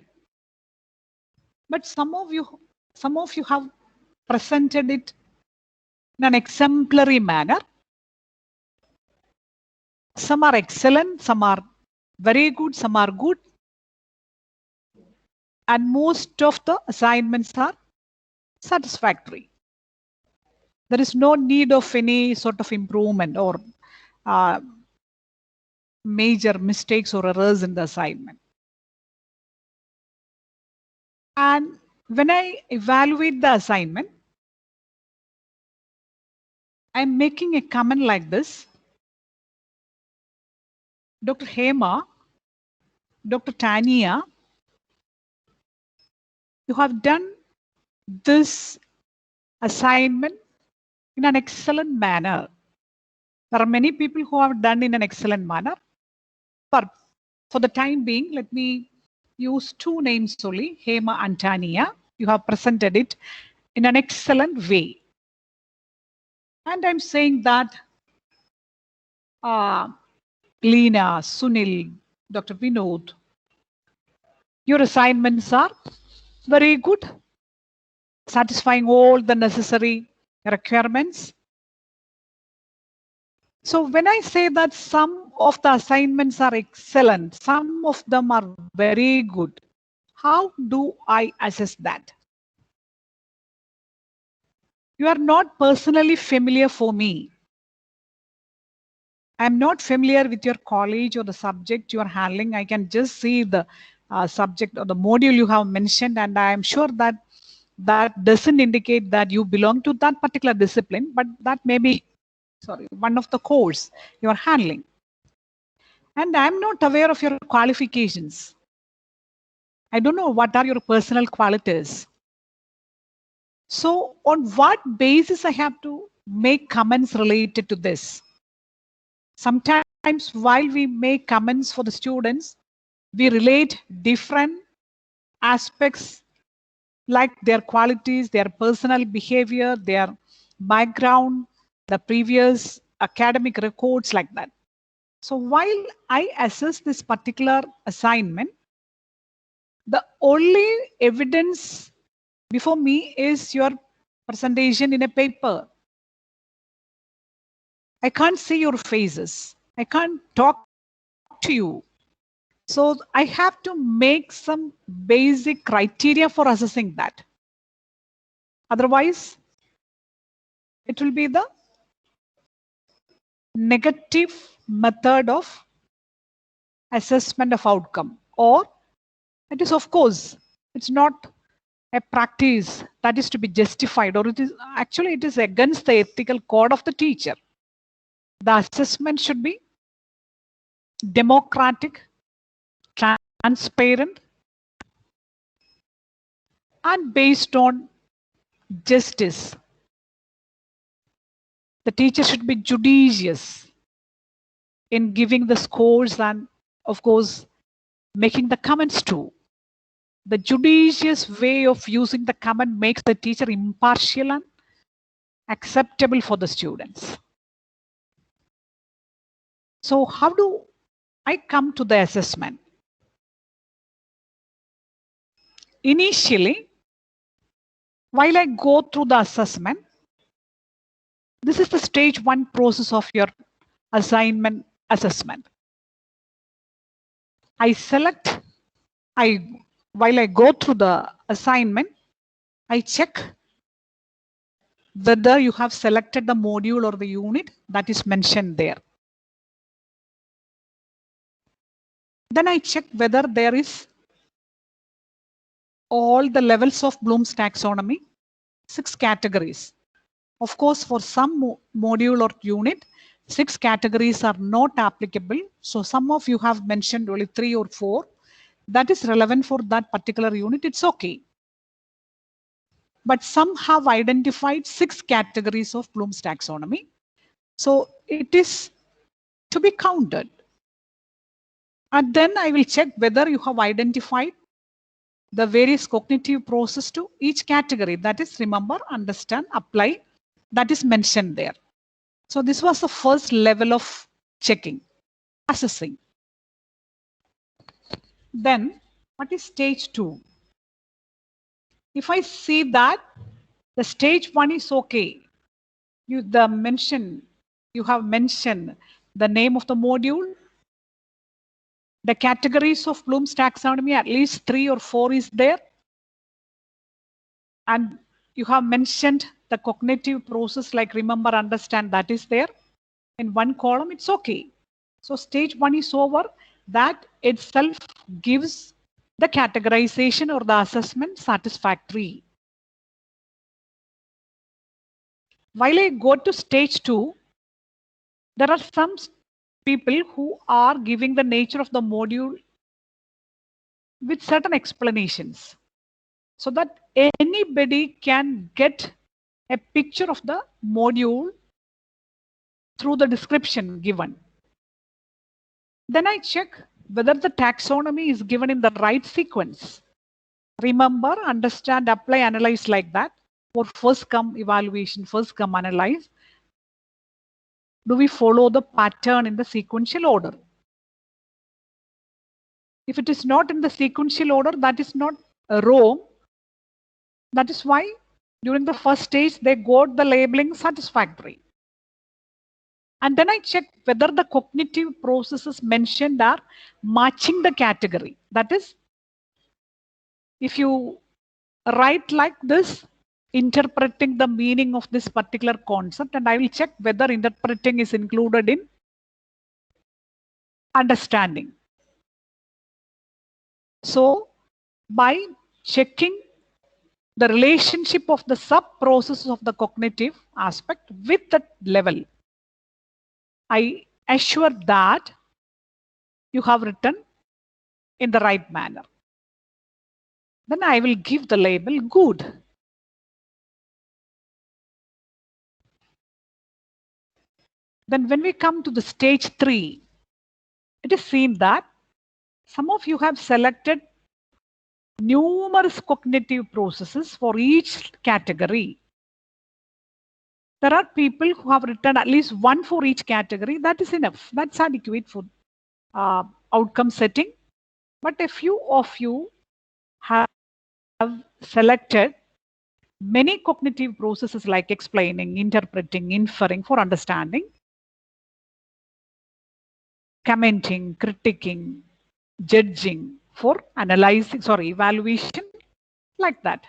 But some of you have presented it in an exemplary manner. Some are excellent, some are very good, some are good. And most of the assignments are satisfactory. There is no need of any sort of improvement or major mistakes or errors in the assignment. And when I evaluate the assignment, I'm making a comment like this. Dr. Hema, Dr. Tania, you have done this assignment in an excellent manner. There are many people who have done in an excellent manner. But For the time being, let me use two names only, Hema and Tania. You have presented it in an excellent way. And I'm saying that Leena, Sunil, Dr. Vinod, your assignments are very good, satisfying all the necessary requirements. So when I say that some of the assignments are excellent, some of them are very good, how do I assess that? You are not personally familiar for me. I'm not familiar with your college or the subject you are handling. I can just see the subject or the module you have mentioned, and I am sure that that doesn't indicate that you belong to that particular discipline, but that may be, one of the course you are handling. And I'm not aware of your qualifications. I don't know what are your personal qualities. So on what basis I have to make comments related to this? Sometimes while we make comments for the students, we relate different aspects like their qualities, their personal behavior, their background, the previous academic records, like that. So while I assess this particular assignment, the only evidence before me is your presentation in a paper. I can't see your faces. I can't talk to you. So I have to make some basic criteria for assessing that. Otherwise, it will be the negative method of assessment of outcome, or it is, of course, it's not a practice that is to be justified, or it is actually, it is against the ethical code of the teacher. The assessment should be democratic, transparent, and based on justice. The teacher should be judicious in giving the scores and, of course, making the comments too. The judicious way of using the comment makes the teacher impartial and acceptable for the students. So how do I come to the assessment? Initially, while I go through the assessment, this is the stage 1 process of your assignment assessment. I select, while I go through the assignment, I check whether you have selected the module or the unit that is mentioned there. Then I check whether there is all the levels of Bloom's taxonomy, 6 categories. Of course, for some module or unit, 6 categories are not applicable. So some of you have mentioned only 3 or 4. That is relevant for that particular unit. It's okay. But some have identified 6 categories of Bloom's taxonomy. So it is to be counted. And then I will check whether you have identified the various cognitive process to each category. That is, remember, understand, apply, that is mentioned there. So this was the first level of checking, assessing. Then what is stage 2? If I see that the stage 1 is okay, you have mentioned the name of the module, the categories of Bloom's taxonomy, at least 3 or 4 is there, and you have mentioned the cognitive process like remember, understand, that is there in one column, it's okay. So stage 1 is over. That itself gives the categorization or the assessment satisfactory. While I go to stage 2, there are some people who are giving the nature of the module with certain explanations, so that anybody can get a picture of the module through the description given. Then I check whether the taxonomy is given in the right sequence. Remember, understand, apply, analyze like that. For first come evaluation, first come analyze. Do we follow the pattern in the sequential order? If it is not in the sequential order, that is not wrong. That is why during the first stage, they got the labeling satisfactory. And then I check whether the cognitive processes mentioned are matching the category. That is, if you write like this, interpreting the meaning of this particular concept, and I will check whether interpreting is included in understanding. So by checking the relationship of the sub-processes of the cognitive aspect with that level, I assure that you have written in the right manner. Then I will give the label good. Then when we come to the stage 3, it is seen that some of you have selected numerous cognitive processes for each category. There are people who have written at least one for each category. That is enough. That's adequate for outcome setting. But a few of you have selected many cognitive processes like explaining, interpreting, inferring for understanding, commenting, critiquing, judging for analyzing, evaluation, like that.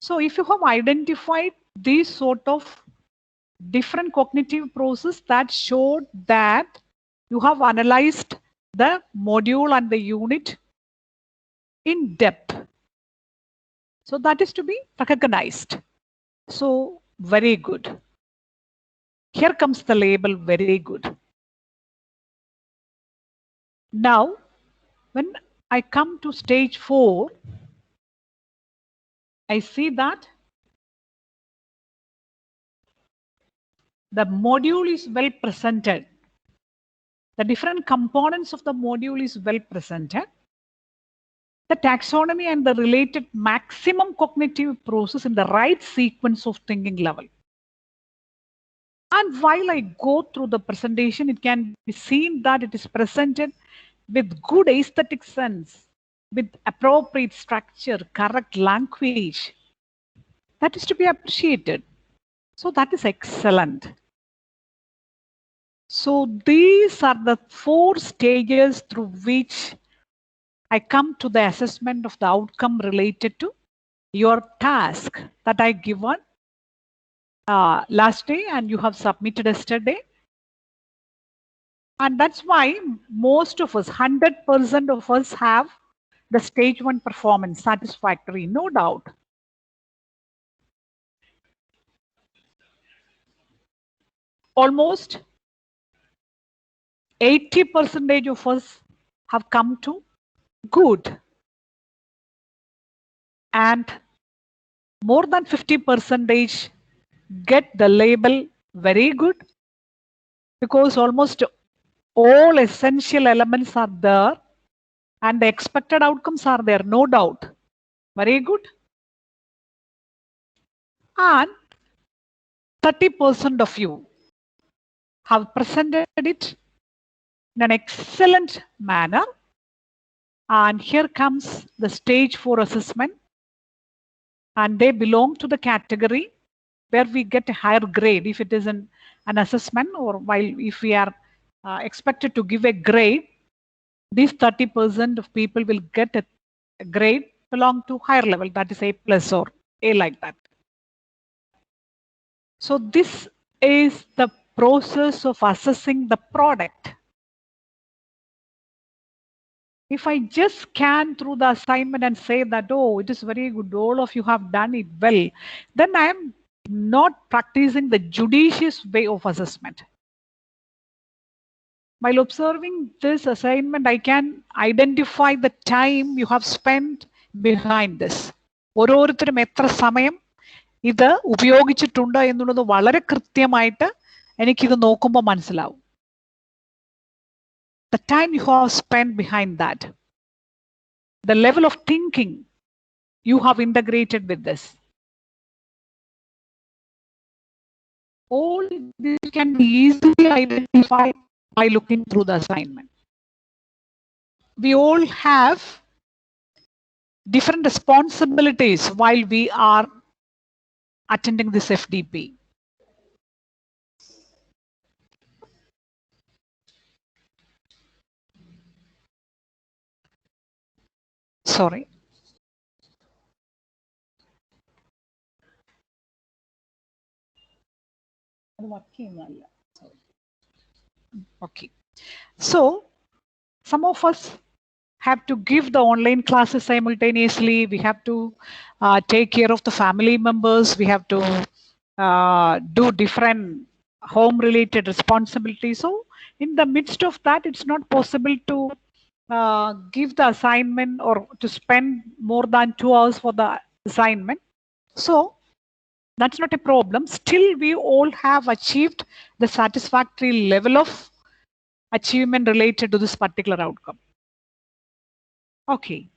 So if you have identified these sort of different cognitive processes, that showed that you have analyzed the module and the unit in depth. So that is to be recognized. So very good. Here comes the label very good. Now, when I come to stage 4, I see that the module is well presented. The different components of the module is well presented. The taxonomy and the related maximum cognitive process in the right sequence of thinking level. And while I go through the presentation, it can be seen that it is presented with good aesthetic sense, with appropriate structure, correct language. That is to be appreciated. So that is excellent. So these are the 4 stages through which I come to the assessment of the outcome related to your task that I given last day and you have submitted yesterday. And that's why most of us, 100% of us have the stage 1 performance satisfactory, no doubt. Almost 80% of us have come to good. And more than 50% get the label very good, because almost all essential elements are there and the expected outcomes are there, no doubt. Very good. And 30% of you have presented it in an excellent manner. And here comes the stage 4 assessment. And they belong to the category where we get a higher grade if it is an assessment, or while if we are expected to give a grade, these 30% of people will get a grade belong to higher level, that is A+ or A like that. So this is the process of assessing the product. If I just scan through the assignment and say that, oh, it is very good, all of you have done it well, then I am not practicing the judicious way of assessment. While observing this assignment, I can identify the time you have spent behind this. ഓരോരുത്തരും എത്ര സമയം ഇത് ഉപയോഗിച്ചിട്ടുണ്ട് എന്നുള്ളത് വളരെ കൃത്യമായിട്ട് എനിക്കിത് നോക്കുമ്പോൾ മനസ്സിലാവും. the time you have spent behind that, the level of thinking you have integrated with this. All this can be easily identified by looking through the assignment. We all have different responsibilities while we are attending this FDP. Sorry. Okay. So, some of us have to give the online classes simultaneously. We have to take care of the family members. We have to do different home related responsibilities. So in the midst of that, it's not possible to give the assignment or to spend more than 2 hours for the assignment. So that's not a problem. Still, we all have achieved the satisfactory level of achievement related to this particular outcome. Okay.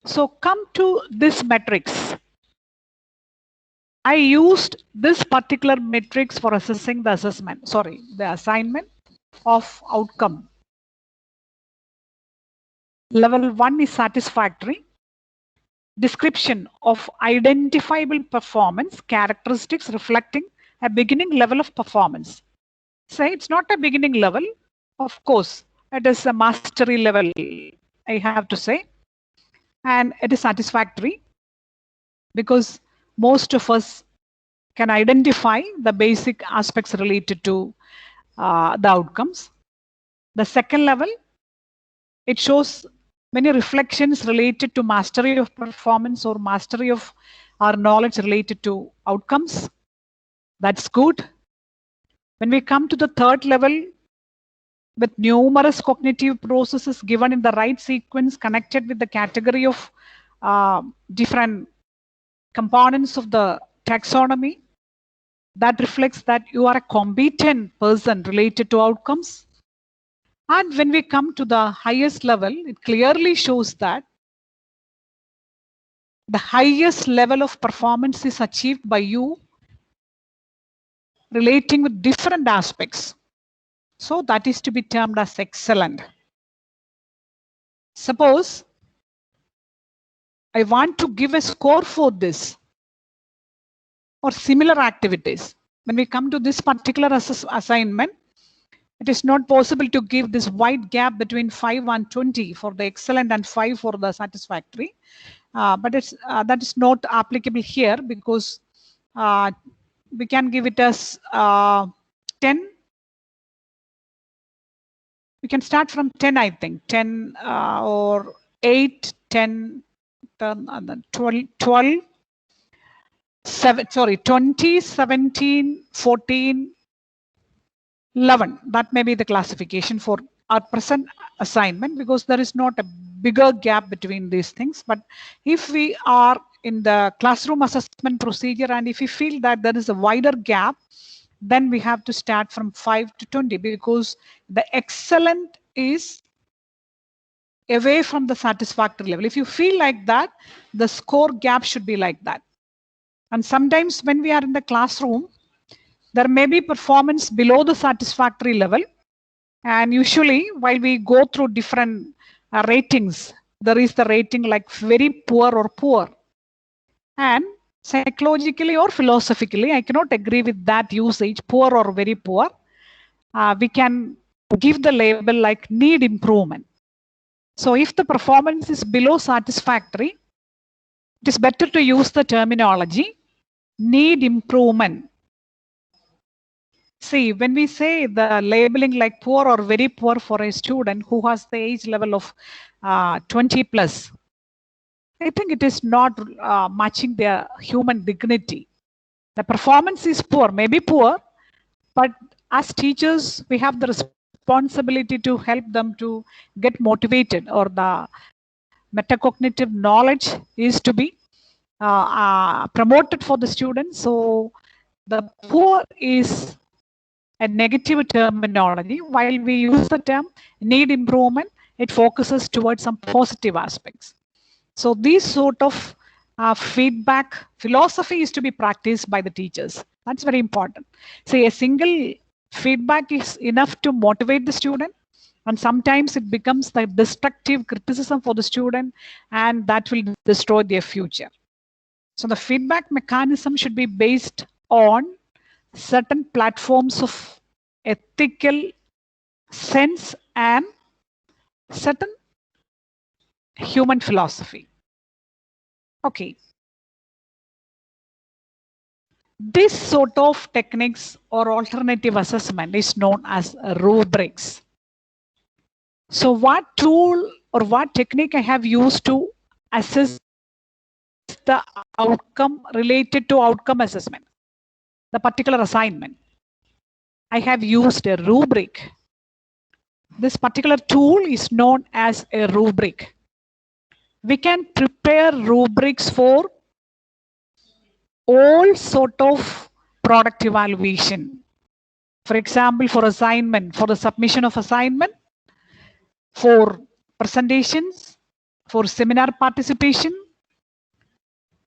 So come to this matrix. I used this particular matrix for assessing the the assignment of outcome. Level 1 is satisfactory. Description of identifiable performance characteristics reflecting a beginning level of performance. Say it's not a beginning level, of course, it is a mastery level, I have to say, and it is satisfactory because most of us can identify the basic aspects related to the outcomes. The second level, it shows many reflections related to mastery of performance or mastery of our knowledge related to outcomes. That's good. When we come to the third level, with numerous cognitive processes given in the right sequence connected with the category of different components of the taxonomy, that reflects that you are a competent person related to outcomes. And when we come to the highest level, it clearly shows that the highest level of performance is achieved by you relating with different aspects. So that is to be termed as excellent. Suppose I want to give a score for this or similar activities. When we come to this particular assignment, it is not possible to give this wide gap between 5 and 20 for the excellent and 5 for the satisfactory. But it's, that is not applicable here because we can give it as 10. We can start from 10, I think, 10 or 8, 10, 12, 20, 17, 14, 11. That may be the classification for our present assignment because there is not a bigger gap between these things. But if we are in the classroom assessment procedure and if we feel that there is a wider gap, then we have to start from 5 to 20 because the excellent is away from the satisfactory level. If you feel like that, the score gap should be like that. And sometimes when we are in the classroom, there may be performance below the satisfactory level. And usually while we go through different ratings, there is the rating like very poor or poor. And psychologically or philosophically, I cannot agree with that usage, poor or very poor. We can give the label like need improvement. So if the performance is below satisfactory, it is better to use the terminology need improvement. See, when we say the labeling like poor or very poor for a student who has the age level of 20 plus, I think it is not matching their human dignity. The performance is poor, maybe poor, but as teachers, we have the responsibility to help them to get motivated, or the metacognitive knowledge is to be promoted for the students. So the poor is a negative terminology. While we use the term need improvement, it focuses towards some positive aspects. So these sort of feedback philosophy is to be practiced by the teachers. That's very important. See, a single feedback is enough to motivate the student, and sometimes it becomes the destructive criticism for the student, and that will destroy their future. So the feedback mechanism should be based on certain platforms of ethical sense and certain human philosophy. Okay. This sort of techniques or alternative assessment is known as rubrics. So what tool or what technique I have used to assess the outcome related to outcome assessment, the particular assignment? I have used a rubric. This particular tool is known as a rubric. We can prepare rubrics for all sort of product evaluation. For example, for assignment, for the submission of assignment, for presentations, for seminar participation,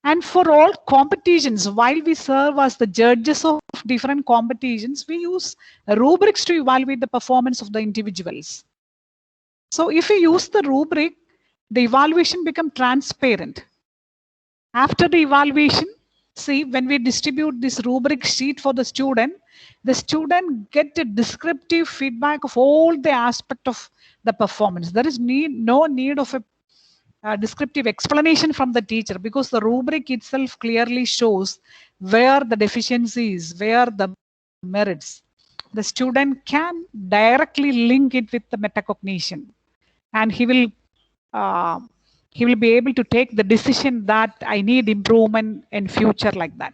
and for all competitions. While we serve as the judges of different competitions, we use rubrics to evaluate the performance of the individuals. So if we use the rubric, the evaluation becomes transparent. After the evaluation, see, when we distribute this rubric sheet for the student get a descriptive feedback of all the aspect of the performance. There is no need of a descriptive explanation from the teacher, because the rubric itself clearly shows where the deficiency is, where the merits. The student can directly link it with the metacognition, and he will be able to take the decision that I need improvement in future, like that.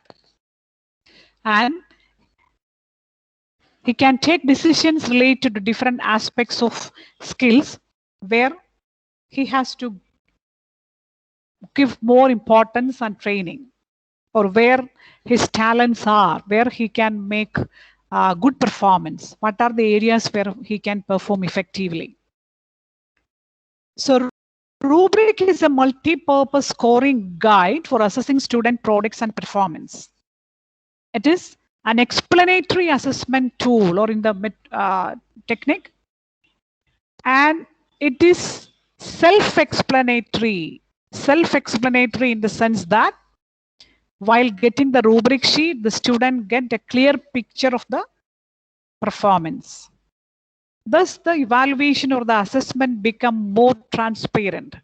And he can take decisions related to different aspects of skills where he has to give more importance and training, or where his talents are, where he can make good performance. What are the areas where he can perform effectively? So rubric is a multi-purpose scoring guide for assessing student products and performance. It is an explanatory assessment tool, or in the technique, and it is self-explanatory in the sense that while getting the rubric sheet, the student get a clear picture of the performance. Thus, the evaluation or the assessment become more transparent.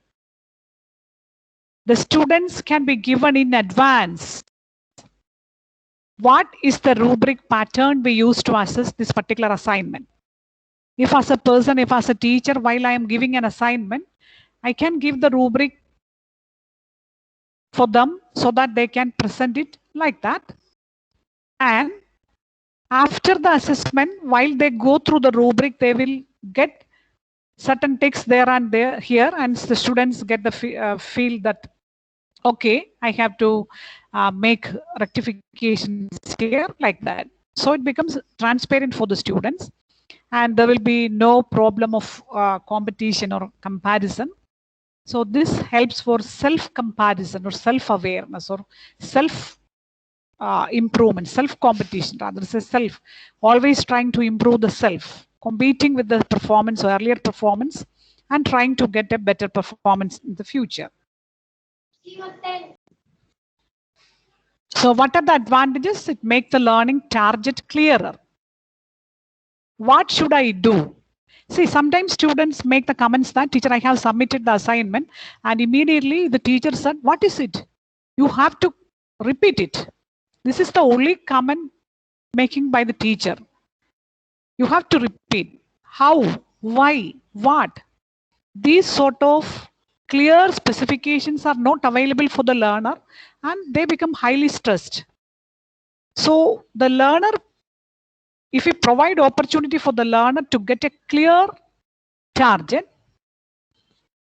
The students can be given in advance what is the rubric pattern we use to assess this particular assignment. If as a person, if as a teacher, while I am giving an assignment, I can give the rubric for them so that they can present it like that. And after the assessment, while they go through the rubric, they will get certain text there and there here, and the students get the feel that, okay, I have to make rectifications here, like that. So it becomes transparent for the students, and there will be no problem of competition or comparison. So this helps for self-comparison or self-awareness or self-improvement, self-competition, rather say self, always trying to improve the self, competing with the performance or earlier performance, and trying to get a better performance in the future. So what are the advantages? It makes the learning target clearer. What should I do? See, sometimes students make the comments that, teacher, I have submitted the assignment, and immediately the teacher said, what is it? You have to repeat it. This is the only comment making by the teacher. You have to repeat. How? Why? What? These sort of clear specifications are not available for the learner, and they become highly stressed. So the learner, if we provide opportunity for the learner to get a clear target,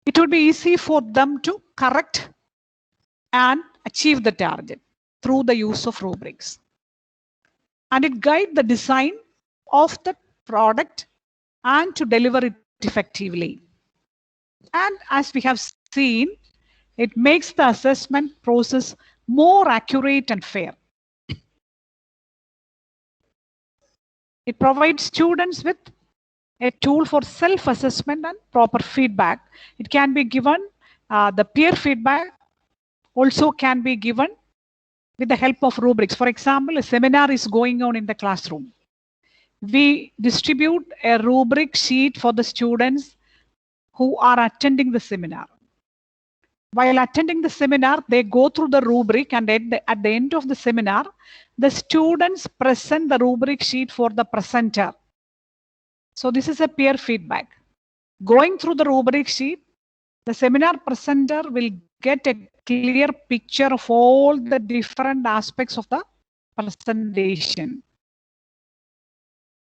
it will be easy for them to correct and achieve the target through the use of rubrics. And it guides the design of the product and to deliver it effectively. And as we have seen, it makes the assessment process more accurate and fair. It provides students with a tool for self-assessment and proper feedback. It can be given, the peer feedback also can be given with the help of rubrics. For example, a seminar is going on in the classroom. We distribute a rubric sheet for the students who are attending the seminar. While attending the seminar, they go through the rubric, and at the end of the seminar, the students present the rubric sheet for the presenter. So this is a peer feedback. Going through the rubric sheet, the seminar presenter will get a clear picture of all the different aspects of the presentation.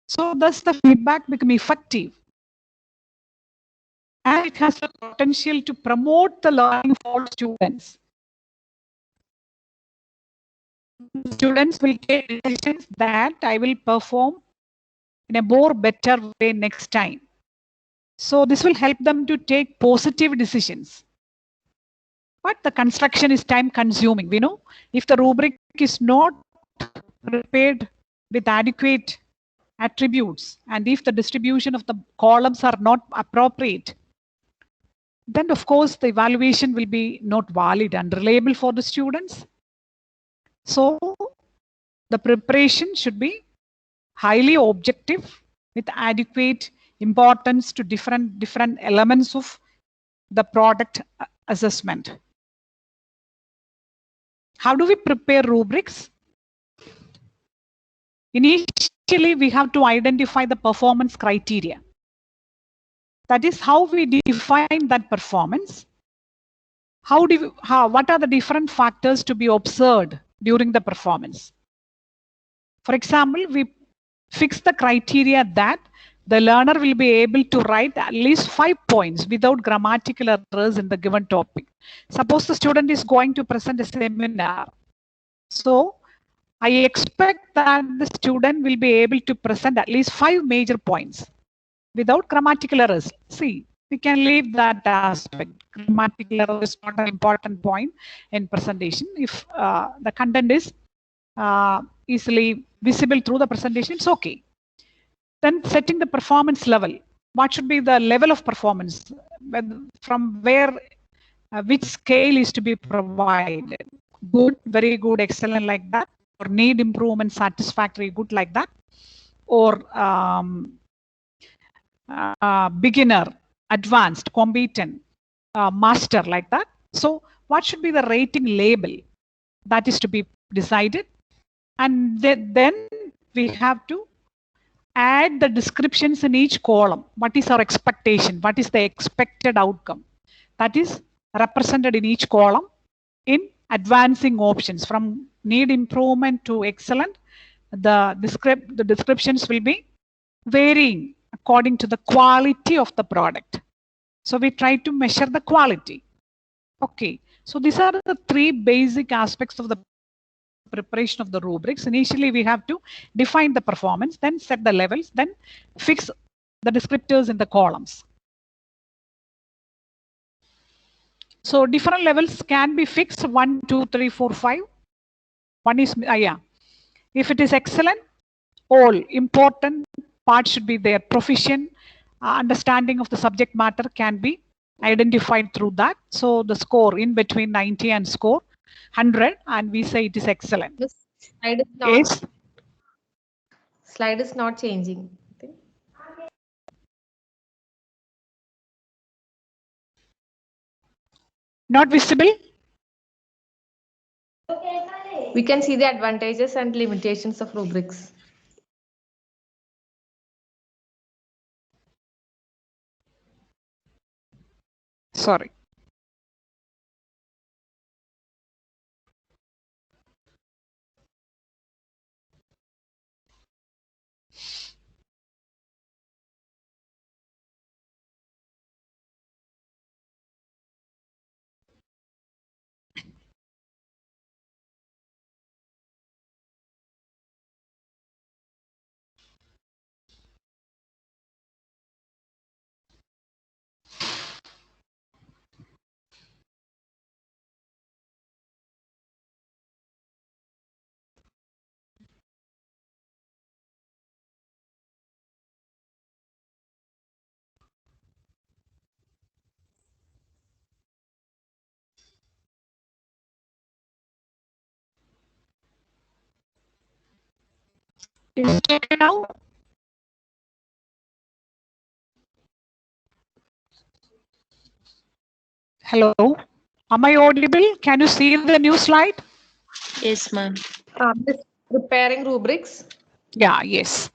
So thus the feedback becomes effective. And it has the potential to promote the learning for students. Students will take decisions that I will perform in a more better way next time. So this will help them to take positive decisions. But the construction is time consuming. We know if the rubric is not prepared with adequate attributes, and if the distribution of the columns are not appropriate, then of course the evaluation will be not valid and reliable for the students. So the preparation should be highly objective with adequate importance to different elements of the product assessment. How do we prepare rubrics? Initially, we have to identify the performance criteria. That is how we define that performance. What are the different factors to be observed during the performance? For example, we fix the criteria that the learner will be able to write at least 5 points without grammatical errors in the given topic. Suppose the student is going to present a seminar. So I expect that the student will be able to present at least 5 major points without grammatical errors. See, we can leave that aspect. Grammatical error is not an important point in presentation. If the content is easily visible through the presentation, it's okay. Then setting the performance level. What should be the level of performance? From where, which scale is to be provided? Good, very good, excellent, like that, or need improvement, satisfactory, good, like that, or beginner, advanced, competent, master, like that. So what should be the rating label? That is to be decided. And then we have to add the descriptions in each column. What is our expectation? What is the expected outcome? That is represented in each column in advancing options from need improvement to excellent. The descriptions will be varying according to the quality of the product. So we try to measure the quality. Okay, so these are the 3 basic aspects of the preparation of the rubrics. Initially, we have to define the performance, then set the levels, then fix the descriptors in the columns. So different levels can be fixed 1, 2, 3, 4, 5. One is, if it is excellent, all important parts should be there. Proficient, understanding of the subject matter can be identified through that. So the score in between 90 and score 100, and we say it is excellent. The slide is not changing. Not visible? We can see the advantages and limitations of rubrics. Sorry. Is it okay now? Hello, am I audible? Can you see the new slide? Yes, ma'am. Preparing rubrics. Yeah, yes.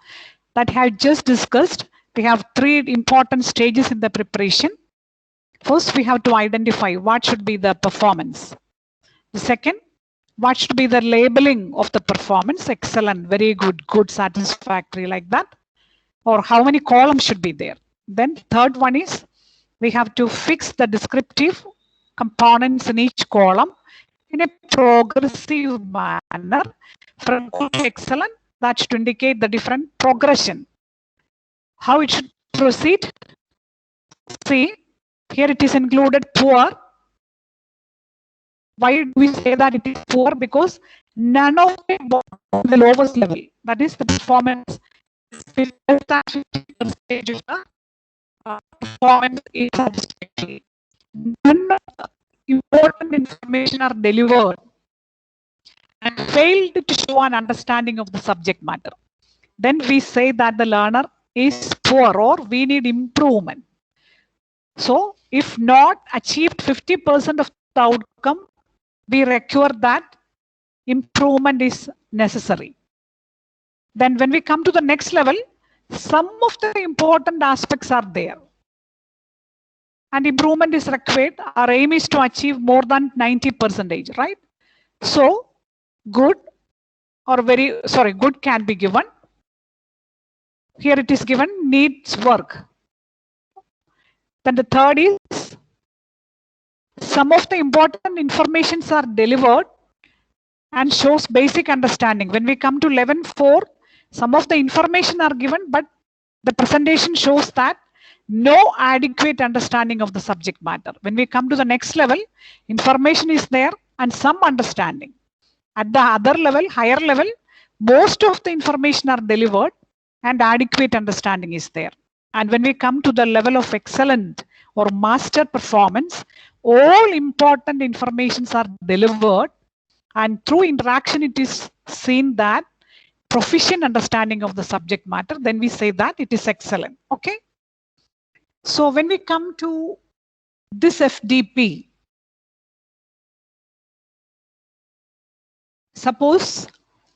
That I have just discussed. We have 3 important stages in the preparation. First, we have to identify what should be the performance. The second, what should be the labeling of the performance? Excellent, very good, good, satisfactory, like that. Or how many columns should be there. Then third one is we have to fix the descriptive components in each column in a progressive manner from good to excellent. That should indicate the different progression. How it should proceed? See, here it is included poor. Why do we say that it is poor? Because none of it was on the lowest level. That is the performance. Less than 50% of the performance is satisfactory. None of the important information are delivered and failed to show an understanding of the subject matter. Then we say that the learner is poor or we need improvement. So if not achieved 50% of the outcome, we require that improvement is necessary. Then when we come to the next level, some of the important aspects are there. And improvement is required. Our aim is to achieve more than 90%, right? So good or good can be given. Here it is given needs work. Then the third is some of the important informations are delivered and shows basic understanding. When we come to 11.4, some of the information are given, but the presentation shows that no adequate understanding of the subject matter. When we come to the next level, information is there and some understanding. At the other level, higher level, most of the information are delivered and adequate understanding is there. And when we come to the level of excellent or master performance, all important informations are delivered and through interaction it is seen that proficient understanding of the subject matter, then we say that it is excellent. Okay. So when we come to this FDP, suppose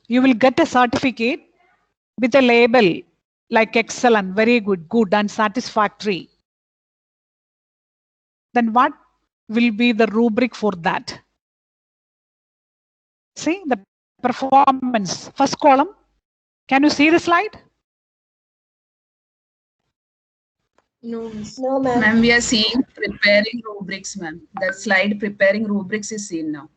you will get a certificate with a label like excellent, very good, good and satisfactory. Then what will be the rubric for that? See the performance, first column. Can you see the slide? No, Ma'am, ma'am. we are seeing preparing rubrics, ma'am. That slide preparing rubrics is seen now.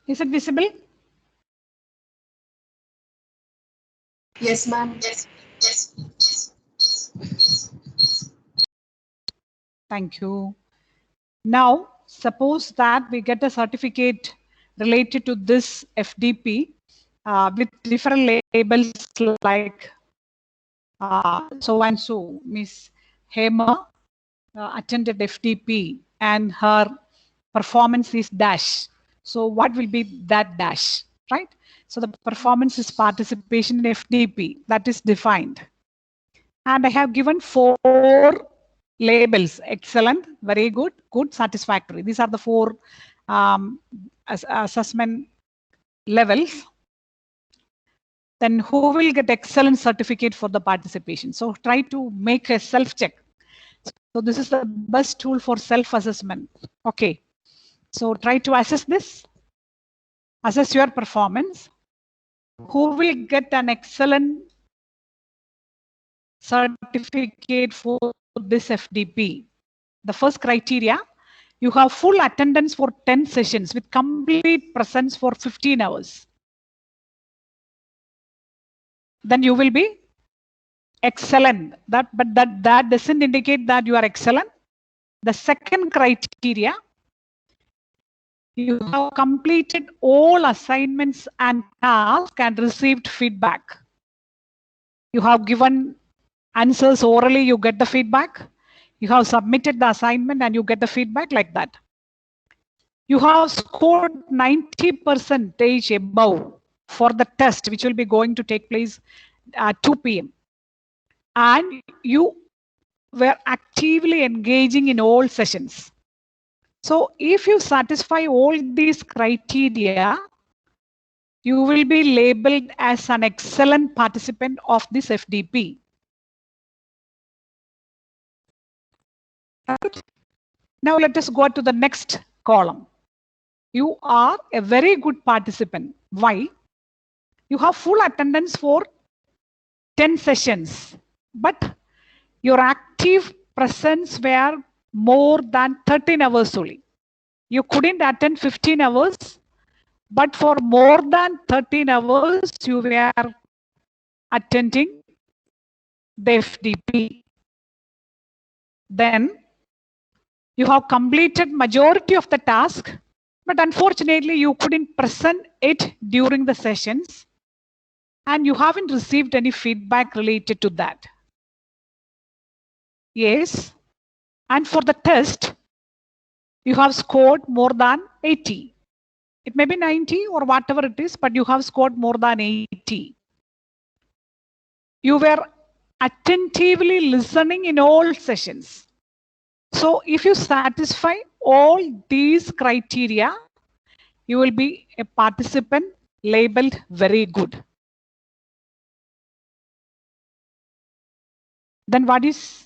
Is it visible? Yes, ma'am. Yes. Thank you. Now, suppose that we get a certificate related to this FDP with different labels like so and so. Miss Hema attended FDP and her performance is dash. So what will be that dash, right? So the performance is participation in FDP, that is defined. And I have given 4 labels: excellent, very good, good, satisfactory. These are the 4 assessment levels, then who will get excellent certificate for the participation? So try to make a self-check. So this is the best tool for self-assessment. Okay. So try to assess this, assess your performance. Who will get an excellent certificate for this FDP? The first criteria, you have full attendance for 10 sessions with complete presence for 15 hours. Then you will be excellent. But that doesn't indicate that you are excellent. The second criteria, you have completed all assignments and tasks and received feedback. You have given answers orally, you get the feedback. You have submitted the assignment and you get the feedback like that. You have scored 90% above for the test, which will be going to take place at 2 p.m. And you were actively engaging in all sessions. So if you satisfy all these criteria, you will be labeled as an excellent participant of this FDP. Right. Now let us go to the next column. You are a very good participant. Why? You have full attendance for 10 sessions, but your active presence were more than 13 hours only. You couldn't attend 15 hours, but for more than 13 hours, you were attending the FDP. Then you have completed majority of the task, but unfortunately you couldn't present it during the sessions and you haven't received any feedback related to that. Yes. And for the test, you have scored more than 80. It may be 90 or whatever it is, but you have scored more than 80. You were attentively listening in all sessions. So if you satisfy all these criteria, you will be a participant labeled very good. Then what is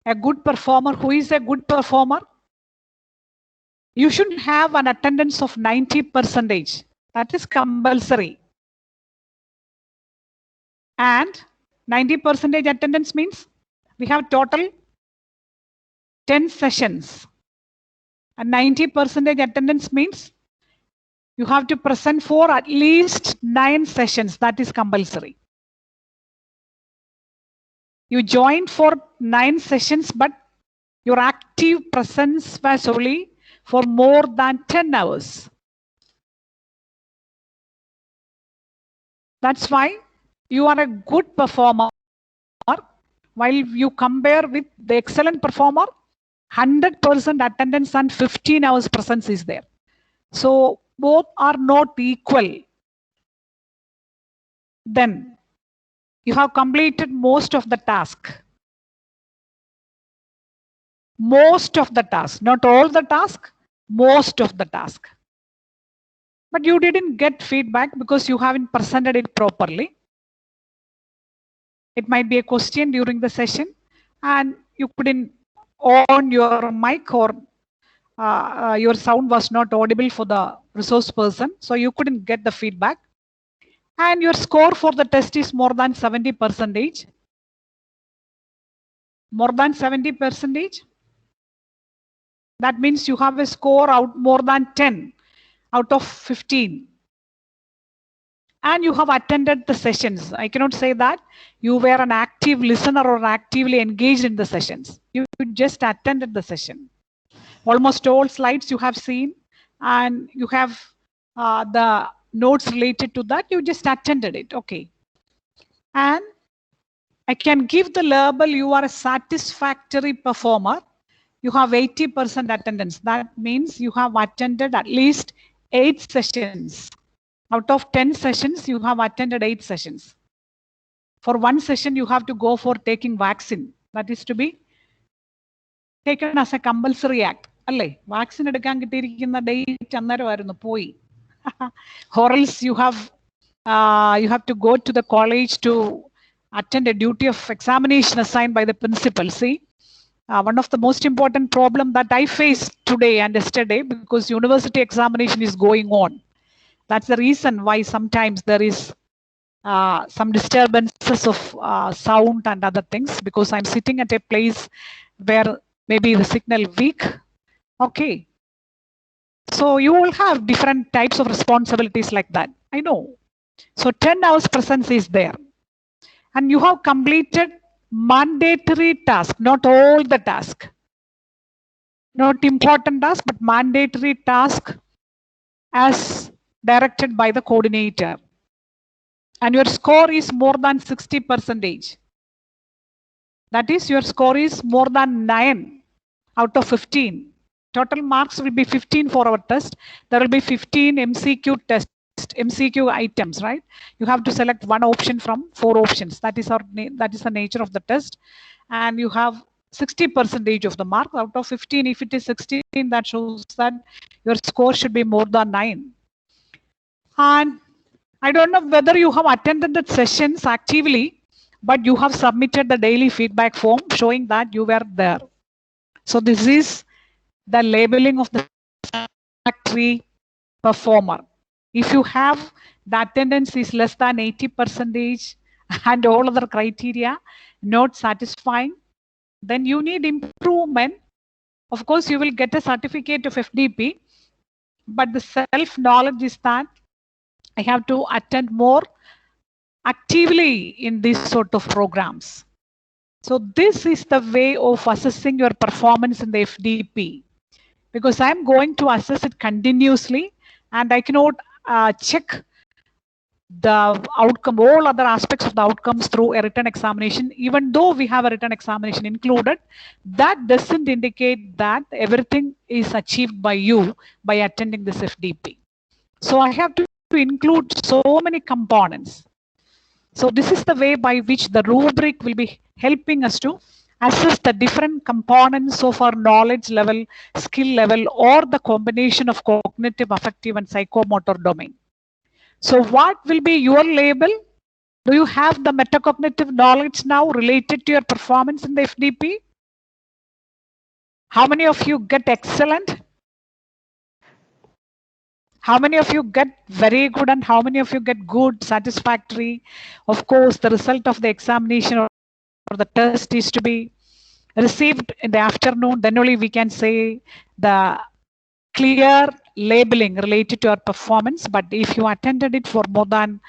a good performer? Who is a good performer? You should have an attendance of 90%. That is compulsory. And 90% attendance means we have total 10 sessions. And 90% attendance means you have to present for at least 9 sessions. That is compulsory. You joined for 9 sessions, but your active presence was only for more than 10 hours. That's why you are a good performer. While you compare with the excellent performer, 100% attendance and 15 hours presence is there. So both are not equal. Then you have completed most of the task. Most of the task, not all the task, most of the task. But you didn't get feedback because you haven't presented it properly. It might be a question during the session and you couldn't on your mic or your sound was not audible for the resource person. So you couldn't get the feedback. And your score for the test is more than 70%. More than 70%. That means you have a score out more than 10 out of 15. And you have attended the sessions. I cannot say that you were an active listener or actively engaged in the sessions. You just attended the session. Almost all slides you have seen and you have the notes related to that. You just attended it. Okay. And I can give the label you are a satisfactory performer. You have 80% attendance. That means you have attended at least 8 sessions. Out of 10 sessions, you have attended 8 sessions. For one session, you have to go for taking vaccine. That is to be taken as a compulsory act. അല്ലേ? Vaccine എടുക്കാൻ കിട്ടിയിരിക്കുന്ന date അന്നേരമായിരുന്നു, പോയി. Or else you have to go to the college to attend a duty of examination assigned by the principal. See, one of the most important problem that I faced today and yesterday, because university examination is going on. That's the reason why sometimes there is some disturbances of sound and other things, because I'm sitting at a place where maybe the signal weak. Okay. So you will have different types of responsibilities like that. I know. So 10 hours presence is there. And you have completed mandatory task, not all the task. Not important task, but mandatory task as directed by the coordinator. And your score is more than 60%. That is, your score is more than 9 out of 15. Total marks will be 15 for our test. There will be 15 MCQ items, right? You have to select one option from 4 options. That is the nature of the test. And you have 60% of the mark out of 15. If it is 16, that shows that your score should be more than 9. And I don't know whether you have attended the sessions actively, but you have submitted the daily feedback form showing that you were there. So this is the labeling of the satisfactory performer. If you have the attendance is less than 80% and all other criteria not satisfying, then you need improvement. Of course, you will get a certificate of FDP, but the self-knowledge is that I have to attend more actively in these sort of programs. So this is the way of assessing your performance in the FDP, because I'm going to assess it continuously and I cannot check the outcome, all other aspects of the outcomes through a written examination. Even though we have a written examination included, that doesn't indicate that everything is achieved by you by attending this FDP. So I have to include so many components. So this is the way by which the rubric will be helping us to assess the different components of our knowledge level, skill level, or the combination of cognitive, affective, and psychomotor domain. So what will be your label? Do you have the metacognitive knowledge now related to your performance in the FDP? How many of you get excellent? How many of you get very good and how many of you get good, satisfactory? Of course, the result of the examination or the test is to be received in the afternoon. Then only we can say the clear labeling related to our performance. But if you attended it for more than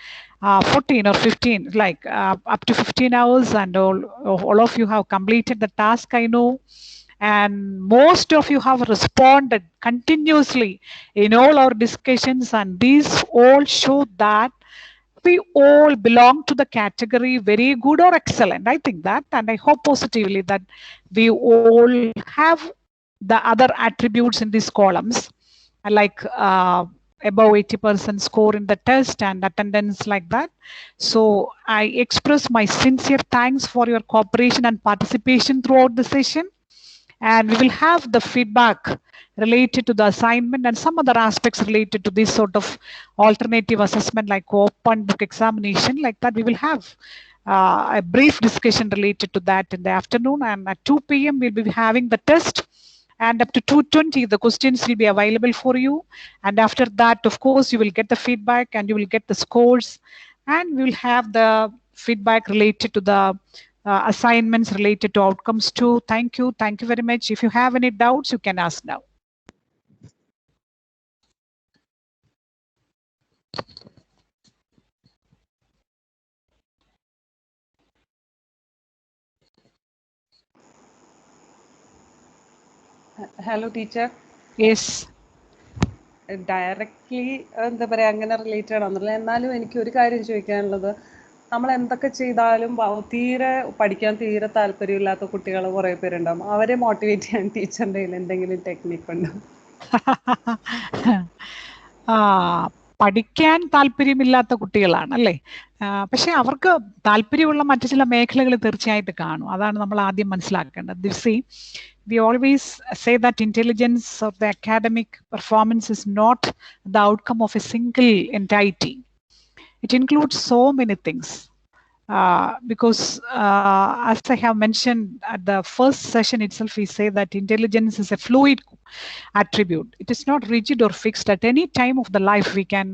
14 or 15, like up to 15 hours and all of you have completed the task, I know. And most of you have responded continuously in all our discussions, and these all show that we all belong to the category very good or excellent. I think that, and I hope positively that we all have the other attributes in these columns, like above 80% score in the test and attendance like that. So I express my sincere thanks for your cooperation and participation throughout the session. And we will have the feedback related to the assignment and some other aspects related to this sort of alternative assessment like open book examination like that. We will have a brief discussion related to that in the afternoon, and at 2 p.m. we'll be having the test, and up to 2:20 the questions will be available for you. And after that, of course, you will get the feedback and you will get the scores, and we will have the feedback related to the assignments related to outcomes too. Thank you very much. If you have any doubts, you can ask now. Hello, teacher. Yes. Directly എന്താ പറയുക അങ്ങനെ related ആണെന്നല്ല, എന്നാലും എനിക്ക് ഒരു കാര്യം ചോദിക്കാനുള്ളത്, നമ്മൾ എന്തൊക്കെ ചെയ്താലും തീരെ പഠിക്കാൻ തീരെ താല്പര്യമില്ലാത്ത കുട്ടികൾ കുറേ പേരുണ്ടാവും. അവരെ മോട്ടിവേറ്റ് ചെയ്യാൻ ടീച്ചറിൻ്റെ കയ്യിൽ എന്തെങ്കിലും ടെക്നിക്ക് ഉണ്ടോ? പഠിക്കാൻ താല്പര്യമില്ലാത്ത കുട്ടികളാണ് അല്ലേ? പക്ഷെ അവർക്ക് താല്പര്യമുള്ള മറ്റു ചില മേഖലകൾ തീർച്ചയായിട്ടും കാണും. അതാണ് നമ്മൾ ആദ്യം മനസ്സിലാക്കേണ്ടത്. We always say that intelligence of the academic performance is not the outcome of a single entity. It includes so many things. Because as I have mentioned at the first session itself, we say that intelligence is a fluid attribute. It is not rigid or fixed. At any time of the life, we can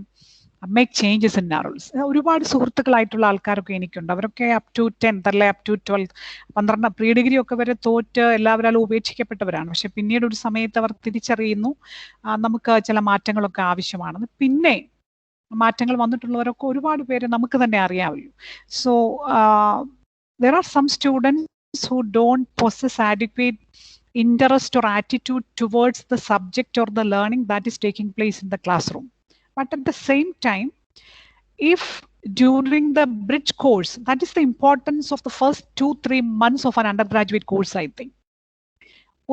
make changes in our roles. ഒരുപാട് സുഹൃത്തുക്കളായിട്ടുള്ള ആൾക്കാരൊക്കെ എനിക്കുണ്ട്. അവരൊക്കെ up to 10th അല്ലെ up to 12th 12 pre degree ഒക്കെ വരെ തോറ്റ് എല്ലാവരും ഉപേക്ഷിക്കപ്പെട്ടവരാണ്. പക്ഷെ പിന്നീട് ഒരു സമയത്ത് അവർ തിരിച്ചറിയുന്നു നമുക്ക് ചില മാറ്റങ്ങളൊക്കെ ആവശ്യമാണെന്ന്. പിന്നെ മാറ്റങ്ങൾ വന്നിട്ടുള്ളവരൊക്കെ ഒരുപാട് പേര് നമുക്ക് തന്നെ അറിയാമല്ലോ. So there are some students who don't possess adequate interest or attitude towards the subject or the learning that is taking place in the classroom. But at the same time, if during the bridge course, that is the importance of the first 2-3 months of an undergraduate course, I think.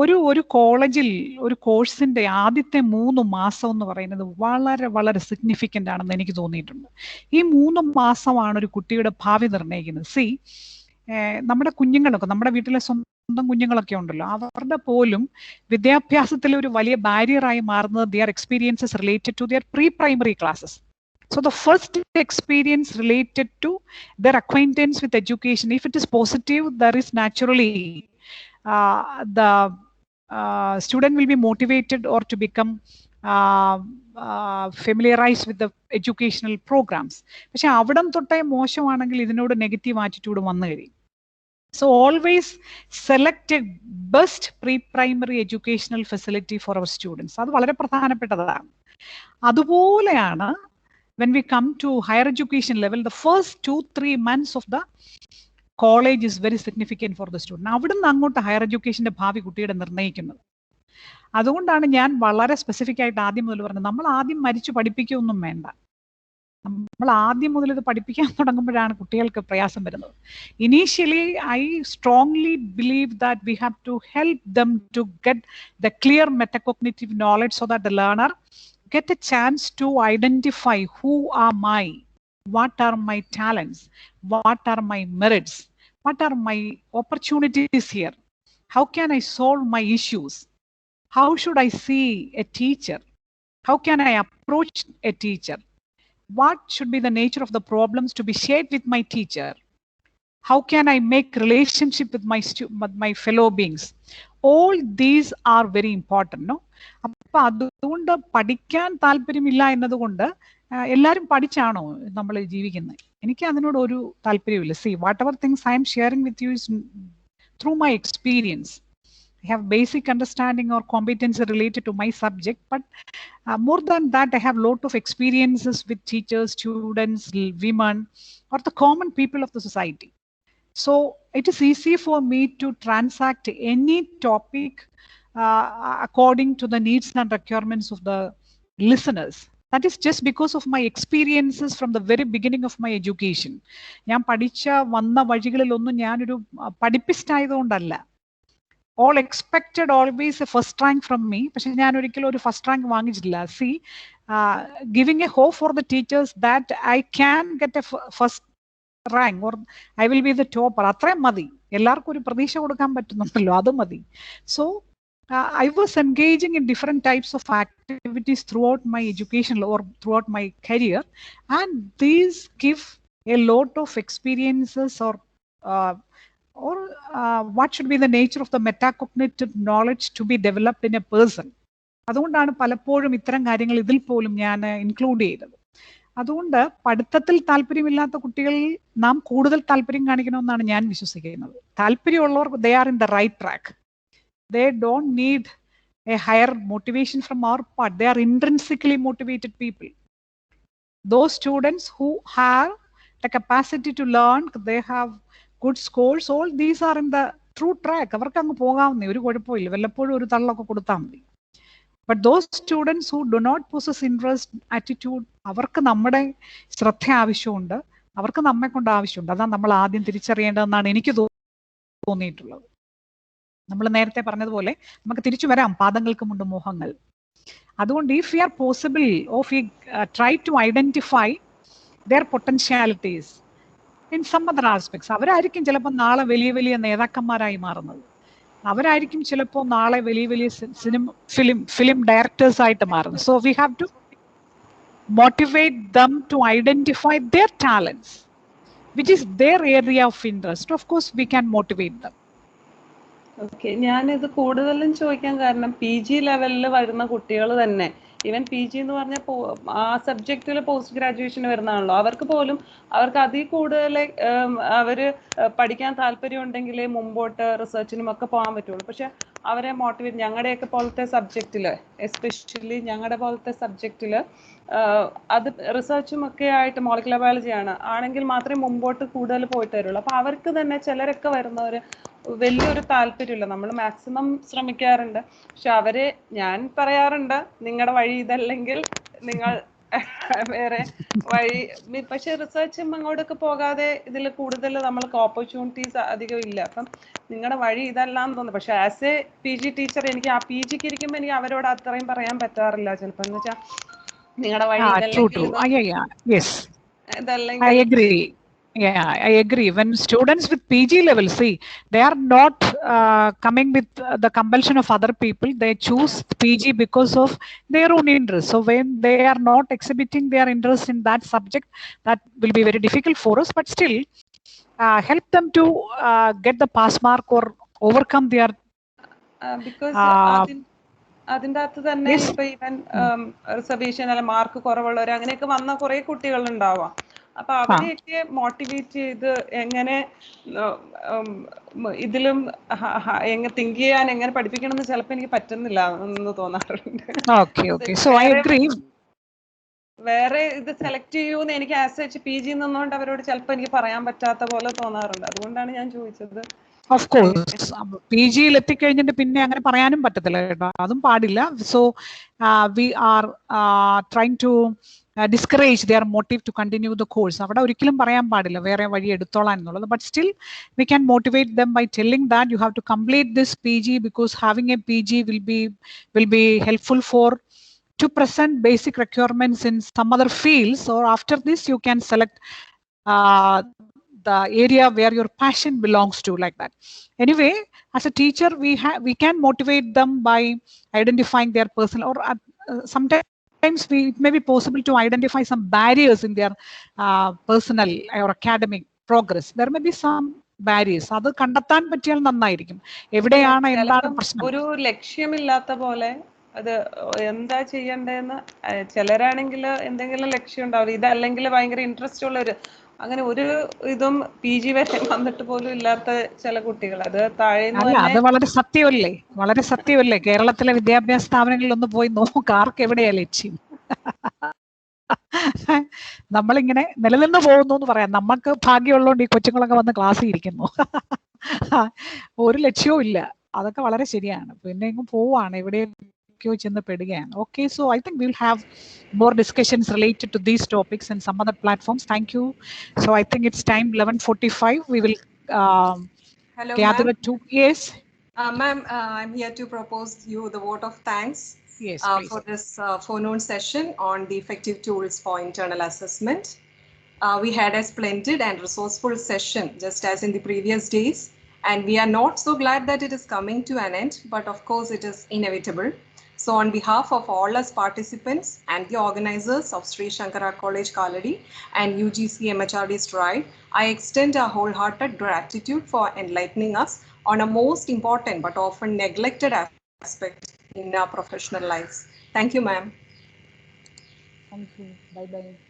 ഒരു കോളേജിൽ ഒരു കോഴ്സിന്റെ ആദ്യത്തെ 3 മാസം എന്ന് പറയുന്നത് വളരെ വളരെ സിഗ്നിഫിക്കൻ്റ് ആണെന്ന് എനിക്ക് തോന്നിയിട്ടുണ്ട്. ഈ 3 മാസമാണ് ഒരു കുട്ടിയുടെ ഭാവി നിർണ്ണയിക്കുന്നത്. നമ്മുടെ കുഞ്ഞുങ്ങളൊക്കെ, നമ്മുടെ വീട്ടിലെ സ്വന്തം കുഞ്ഞുങ്ങളൊക്കെ ഉണ്ടല്ലോ, അവരുടെ പോലും വിദ്യാഭ്യാസത്തിൽ ഒരു വലിയ ബാരിയറായി മാറുന്നത് their experiences related to their pre primary classes. So the first experience related to their acquaintance with education, if it is positive, there is naturally the student will be motivated or to become familiarized with the educational programs. പക്ഷെ അവിടം തൊട്ടേ മോശമാണെങ്കിൽ ഇതിനോട് negative attitude വന്നു കഴിയും. So always select a best pre-primary educational facility for our students. അത് വളരെ പ്രധാനപ്പെട്ടതാണ്. അതുപോലെയാണ് when we come to higher education level, the first 2-3 months of the college is very significant for the student. അവിടുന്ന് അങ്ങോട്ട് higher എഡ്യൂക്കേഷന്റെ ഭാവി കുട്ടിയുടെ നിർണ്ണയിക്കുന്നത്. അതുകൊണ്ടാണ് ഞാൻ വളരെ സ്പെസിഫിക് ആയിട്ട് ആദ്യം മുതൽ പറഞ്ഞത്, നമ്മൾ ആദ്യം മരിച്ചു പഠിപ്പിക്കുകയൊന്നും വേണ്ട. നമ്മൾ ആദ്യം മുതൽ ഇത് പഠിപ്പിക്കാൻ തുടങ്ങുമ്പോഴാണ് കുട്ടികൾക്ക് പ്രയാസം വരുന്നത്. Initially I strongly believe that we have to help them to get the clear metacognitive knowledge so that the learner get a chance to identify who are what are my talents, what are my merits, what are my opportunities here, how can I solve my issues, how should I see a teacher, how can I approach a teacher, what should be the nature of the problems to be shared with my teacher, how can I make relationship with my fellow beings. All these are very important, no? അപ്പൊ അതുകൊണ്ട് പഠിക്കാൻ താല്പര്യമില്ല എന്നതുകൊണ്ട് എല്ലാവരും പഠിച്ചാണോ നമ്മൾ ജീവിക്കുന്നത്? എനിക്ക് അതിനോട് ഒരു താല്പര്യമില്ല. What ever things I M sharing with you is through my experience. I have basic understanding or competency related to my subject, but more than that, I have a lot of experiences with teachers, students, women, or the common people of the society. So it is easy for me to transact any topic according to the needs and requirements of the listeners. That is just because of my experiences from the very beginning of my education. ഞാൻ പഠിച്ച വന്ന വഴികളിലൊന്നും ഞാനൊരു പഠിപ്പിസ്റ്റായതുകൊണ്ടല്ല. All expected always a first rank from me. പക്ഷെ ഞാൻ ഒരിക്കലും ഒരു first rank വാങ്ങിച്ചിട്ടില്ല. Giving a hope for the teachers that I can get a first rank or I will be the topper. അത്രയും മതി. എല്ലാവർക്കും ഒരു പ്രതീക്ഷ കൊടുക്കാൻ പറ്റുന്നുണ്ടല്ലോ, അത് മതി. So I was engaging in different types of activities throughout my education or throughout my career, and these give a lot of experiences or what should be the nature of the metacognitive knowledge to be developed in a person. അതുകൊണ്ടാണ് പലപ്പോഴും ഇത്തരം കാര്യങ്ങൾ ഇതിൽ പോലും ഞാൻ include ചെയ്തത്. അതുകൊണ്ട് പഠിത്തത്തിൽ താല്പര്യമില്ലാത്ത കുട്ടികളിൽ നാം കൂടുതൽ താല്പര്യം കാണിക്കണമെന്നാണ് ഞാൻ വിശ്വസിക്കുന്നത്. താല്പര്യമുള്ളവർ they are in the right track. They don't need a higher motivation from our part. They are intrinsically motivated people. Those students who have the capacity to learn, they have good scores, all these are in the true track. അവർക്ക് അങ്ങ് പോകാവുന്നേ, ഒരു കുഴപ്പമില്ല, വല്ലപ്പോഴും ഒരു തള്ളൊക്കെ കൊടുത്താൽ മതി. But those students who do not possess interest, attitude, അവർക്ക് നമ്മുടെ ശ്രദ്ധ ആവശ്യമുണ്ട്, അവർക്ക് നമ്മെ കൊണ്ട് ആവശ്യമുണ്ട്. അതാണ് നമ്മൾ ആദ്യം തിരിച്ചറിയേണ്ടതെന്നാണ് എനിക്ക് തോന്നിയിട്ടുള്ളത്. നമ്മൾ നേരത്തെ പറഞ്ഞതുപോലെ നമുക്ക് തിരിച്ചു വരാം, പാദങ്ങൾക്ക് മുണ്ട് മോഹങ്ങൾ. അതുകൊണ്ട് if we are possible, or if we try to identify their potentialities in some other aspects, അവരായിരിക്കും ചിലപ്പോൾ നാളെ വലിയ വലിയ നേതാക്കന്മാരായി മാറുന്നത്. അവരായിരിക്കും ചിലപ്പോൾ നാളെ വലിയ വലിയ ഫിലിം ഡയറക്ടേഴ്സ് ആയിട്ട് മാറുന്നത്. So we have to motivate them to identify their talents, which is their area of interest. Of course, we can motivate them. Okay, ഞാനിത് കൂടുതലും ചോദിക്കാൻ കാരണം PG ലെവലിൽ വരുന്ന കുട്ടികൾ തന്നെ, ഈവൻ PG എന്ന് പറഞ്ഞാൽ ആ സബ്ജക്റ്റിൽ പോസ്റ്റ് ഗ്രാജുവേഷന് വരുന്നതാണല്ലോ, അവർക്ക് അതിൽ കൂടുതൽ അവർ പഠിക്കാൻ താല്പര്യം ഉണ്ടെങ്കിലേ മുമ്പോട്ട് റിസർച്ചിനും ഒക്കെ പോകാൻ പറ്റുള്ളൂ. പക്ഷെ അവരെ മോട്ടിവേറ്റ്, ഞങ്ങളുടെയൊക്കെ പോലത്തെ സബ്ജക്റ്റിൽ, എസ്പെഷ്യലി ഞങ്ങളുടെ പോലത്തെ സബ്ജക്റ്റിൽ അത് റിസർച്ചും ഒക്കെ ആയിട്ട് മോളിക്കുലർ ബയോളജി ആണെങ്കിൽ മാത്രമേ മുമ്പോട്ട് കൂടുതൽ പോയിട്ട് വരുള്ളൂ. അപ്പോൾ അവർക്ക് തന്നെ ചിലരൊക്കെ വരുന്നവർ വലിയൊരു താല്പര്യമില്ല. നമ്മൾ മാക്സിമം ശ്രമിക്കാറുണ്ട്, പക്ഷെ ഞാൻ പറയാറുണ്ട്, നിങ്ങളുടെ വഴി ഇതല്ലെങ്കിൽ നിങ്ങൾ വേറെ വഴി. പക്ഷെ റിസർച്ചും അങ്ങോട്ടൊക്കെ പോകാതെ ഇതിൽ കൂടുതൽ നമ്മൾക്ക് ഓപ്പർച്യൂണിറ്റീസ് അധികം ഇല്ല. അപ്പം നിങ്ങളുടെ വഴി ഇതല്ലാന്ന് തോന്നുന്നു. പക്ഷെ ആസ് എ PG ടീച്ചർ എനിക്ക് ആ PGക്ക് ഇരിക്കുമ്പോൾ എനിക്ക് അവരോട് അത്രയും പറയാൻ പറ്റാറില്ല ചിലപ്പോൾ. എന്ന് വെച്ചാൽ നിങ്ങളുടെ വഴി I agree. Yeah, I agree. When students with PG level, see, they are not coming with the compulsion of other people. They choose PG because of their own interest. So when they are not exhibiting their interest in that subject, that will be very difficult for us. But still, help them to get the pass mark or overcome their because അതിൻ്റെ അകത്ത് തന്നെ ഇപ്പൊ even reservation അല്ല mark കുറവുള്ളവർ അങ്ങനെയൊക്കെ വന്ന കുറെ കുട്ടികൾ ഉണ്ടാവാം. അപ്പൊ അവരെയൊക്കെ മോട്ടിവേറ്റ് ചെയ്ത് എങ്ങനെ ഇതിലും തിങ്ക് ചെയ്യാൻ എങ്ങനെ പഠിപ്പിക്കണം എന്ന് ചിലപ്പോൾ എനിക്ക് പറ്റുന്നില്ല എന്ന് തോന്നാറുണ്ട്. വേറെ ഇത് സെലക്ട് ചെയ്യൂന്ന് എനിക്ക് ആസ് എച്ച് PG നിന്നുകൊണ്ട് അവരോട് ചിലപ്പോൾ എനിക്ക് പറയാൻ പറ്റാത്ത പോലെ തോന്നാറുണ്ട്. അതുകൊണ്ടാണ് ഞാൻ ചോദിച്ചത്. ഓഫ് കോഴ്സ് PGയിൽ എത്തിക്കഴിഞ്ഞിട്ട് പിന്നെ അങ്ങനെ പറയാനും പറ്റത്തില്ല കേട്ടോ, അതും പാടില്ല. So we are trying to discourage their motive to continue the course. അവിടെ ഒരിക്കലും പറയാൻ പാടില്ല വേറെ വഴി എടുത്തോളാൻ എന്നുള്ളത്. But still we can motivate them by telling that you have to complete this PG because having a PG will be helpful to present basic requirements in some other fields, or after this you can select the area where your passion belongs to, like that. Anyway, as a teacher we can motivate them by identifying their personal, or sometimes it may be possible to identify some barriers in their personal or academic progress. There may be some barriers. അത് കണ്ടെത്താൻ പറ്റിയാൽ നന്നായിരിക്കും. എവിടെയാണ് എന്താണ് പ്രശ്നം. ഒരു ലക്ഷ്യമില്ലാത്ത പോലെ അത് എന്താ ചെയ്യണ്ടേന്ന് ചിലരാണെങ്കിൽ എന്തെങ്കിലും ലക്ഷ്യം ഉണ്ടാവില്ല, ഇതല്ലെങ്കിൽ ഭയങ്കര ഇൻട്രസ്റ്റ് ഉള്ളവര്, അങ്ങനെ ഒരു ഇതും PG വരെ വന്നിട്ട് പോലും ഇല്ലാത്ത ചില കുട്ടികൾ. അത് താഴെ അത് വളരെ സത്യമല്ലേ. കേരളത്തിലെ വിദ്യാഭ്യാസ സ്ഥാപനങ്ങളിൽ ഒന്ന് പോയി നോക്ക്, ആർക്ക് എവിടെയാ ലക്ഷ്യം. നമ്മളിങ്ങനെ നിലനിന്ന് പോകുന്നു എന്ന് പറയാം. നമുക്ക് ഭാഗ്യമുള്ളതുകൊണ്ട് ഈ കൊച്ചുങ്ങളൊക്കെ വന്ന് ക്ലാസ്സിൽ ഇരിക്കുന്നു. ഒരു ലക്ഷ്യവും ഇല്ല. അതൊക്കെ വളരെ ശരിയാണ്. പിന്നെ ഇങ്ങ് പോവാണ്, എവിടെയൊക്കെയോ ചെന്ന് പെടുകയാണ്. Okay, so I think will have more discussions related to these topics and some other platforms. Thank you. So I think it's time 11:45. We will Hello, gather at 2. Yes. Ma'am, I'm here to propose you the vote of thanks. Yes, for this forenoon session on the effective tools for internal assessment. We had a splendid and resourceful session, just as in the previous days, and we are not so glad that it is coming to an end, but of course it is inevitable. So on behalf of all us participants and the organizers of Sree Sankara College Kalady and UGC-MHRD-STRIDE, I extend a wholehearted gratitude for enlightening us on a most important but often neglected aspect in our professional lives. Thank you, ma'am. Thank you. Bye-bye.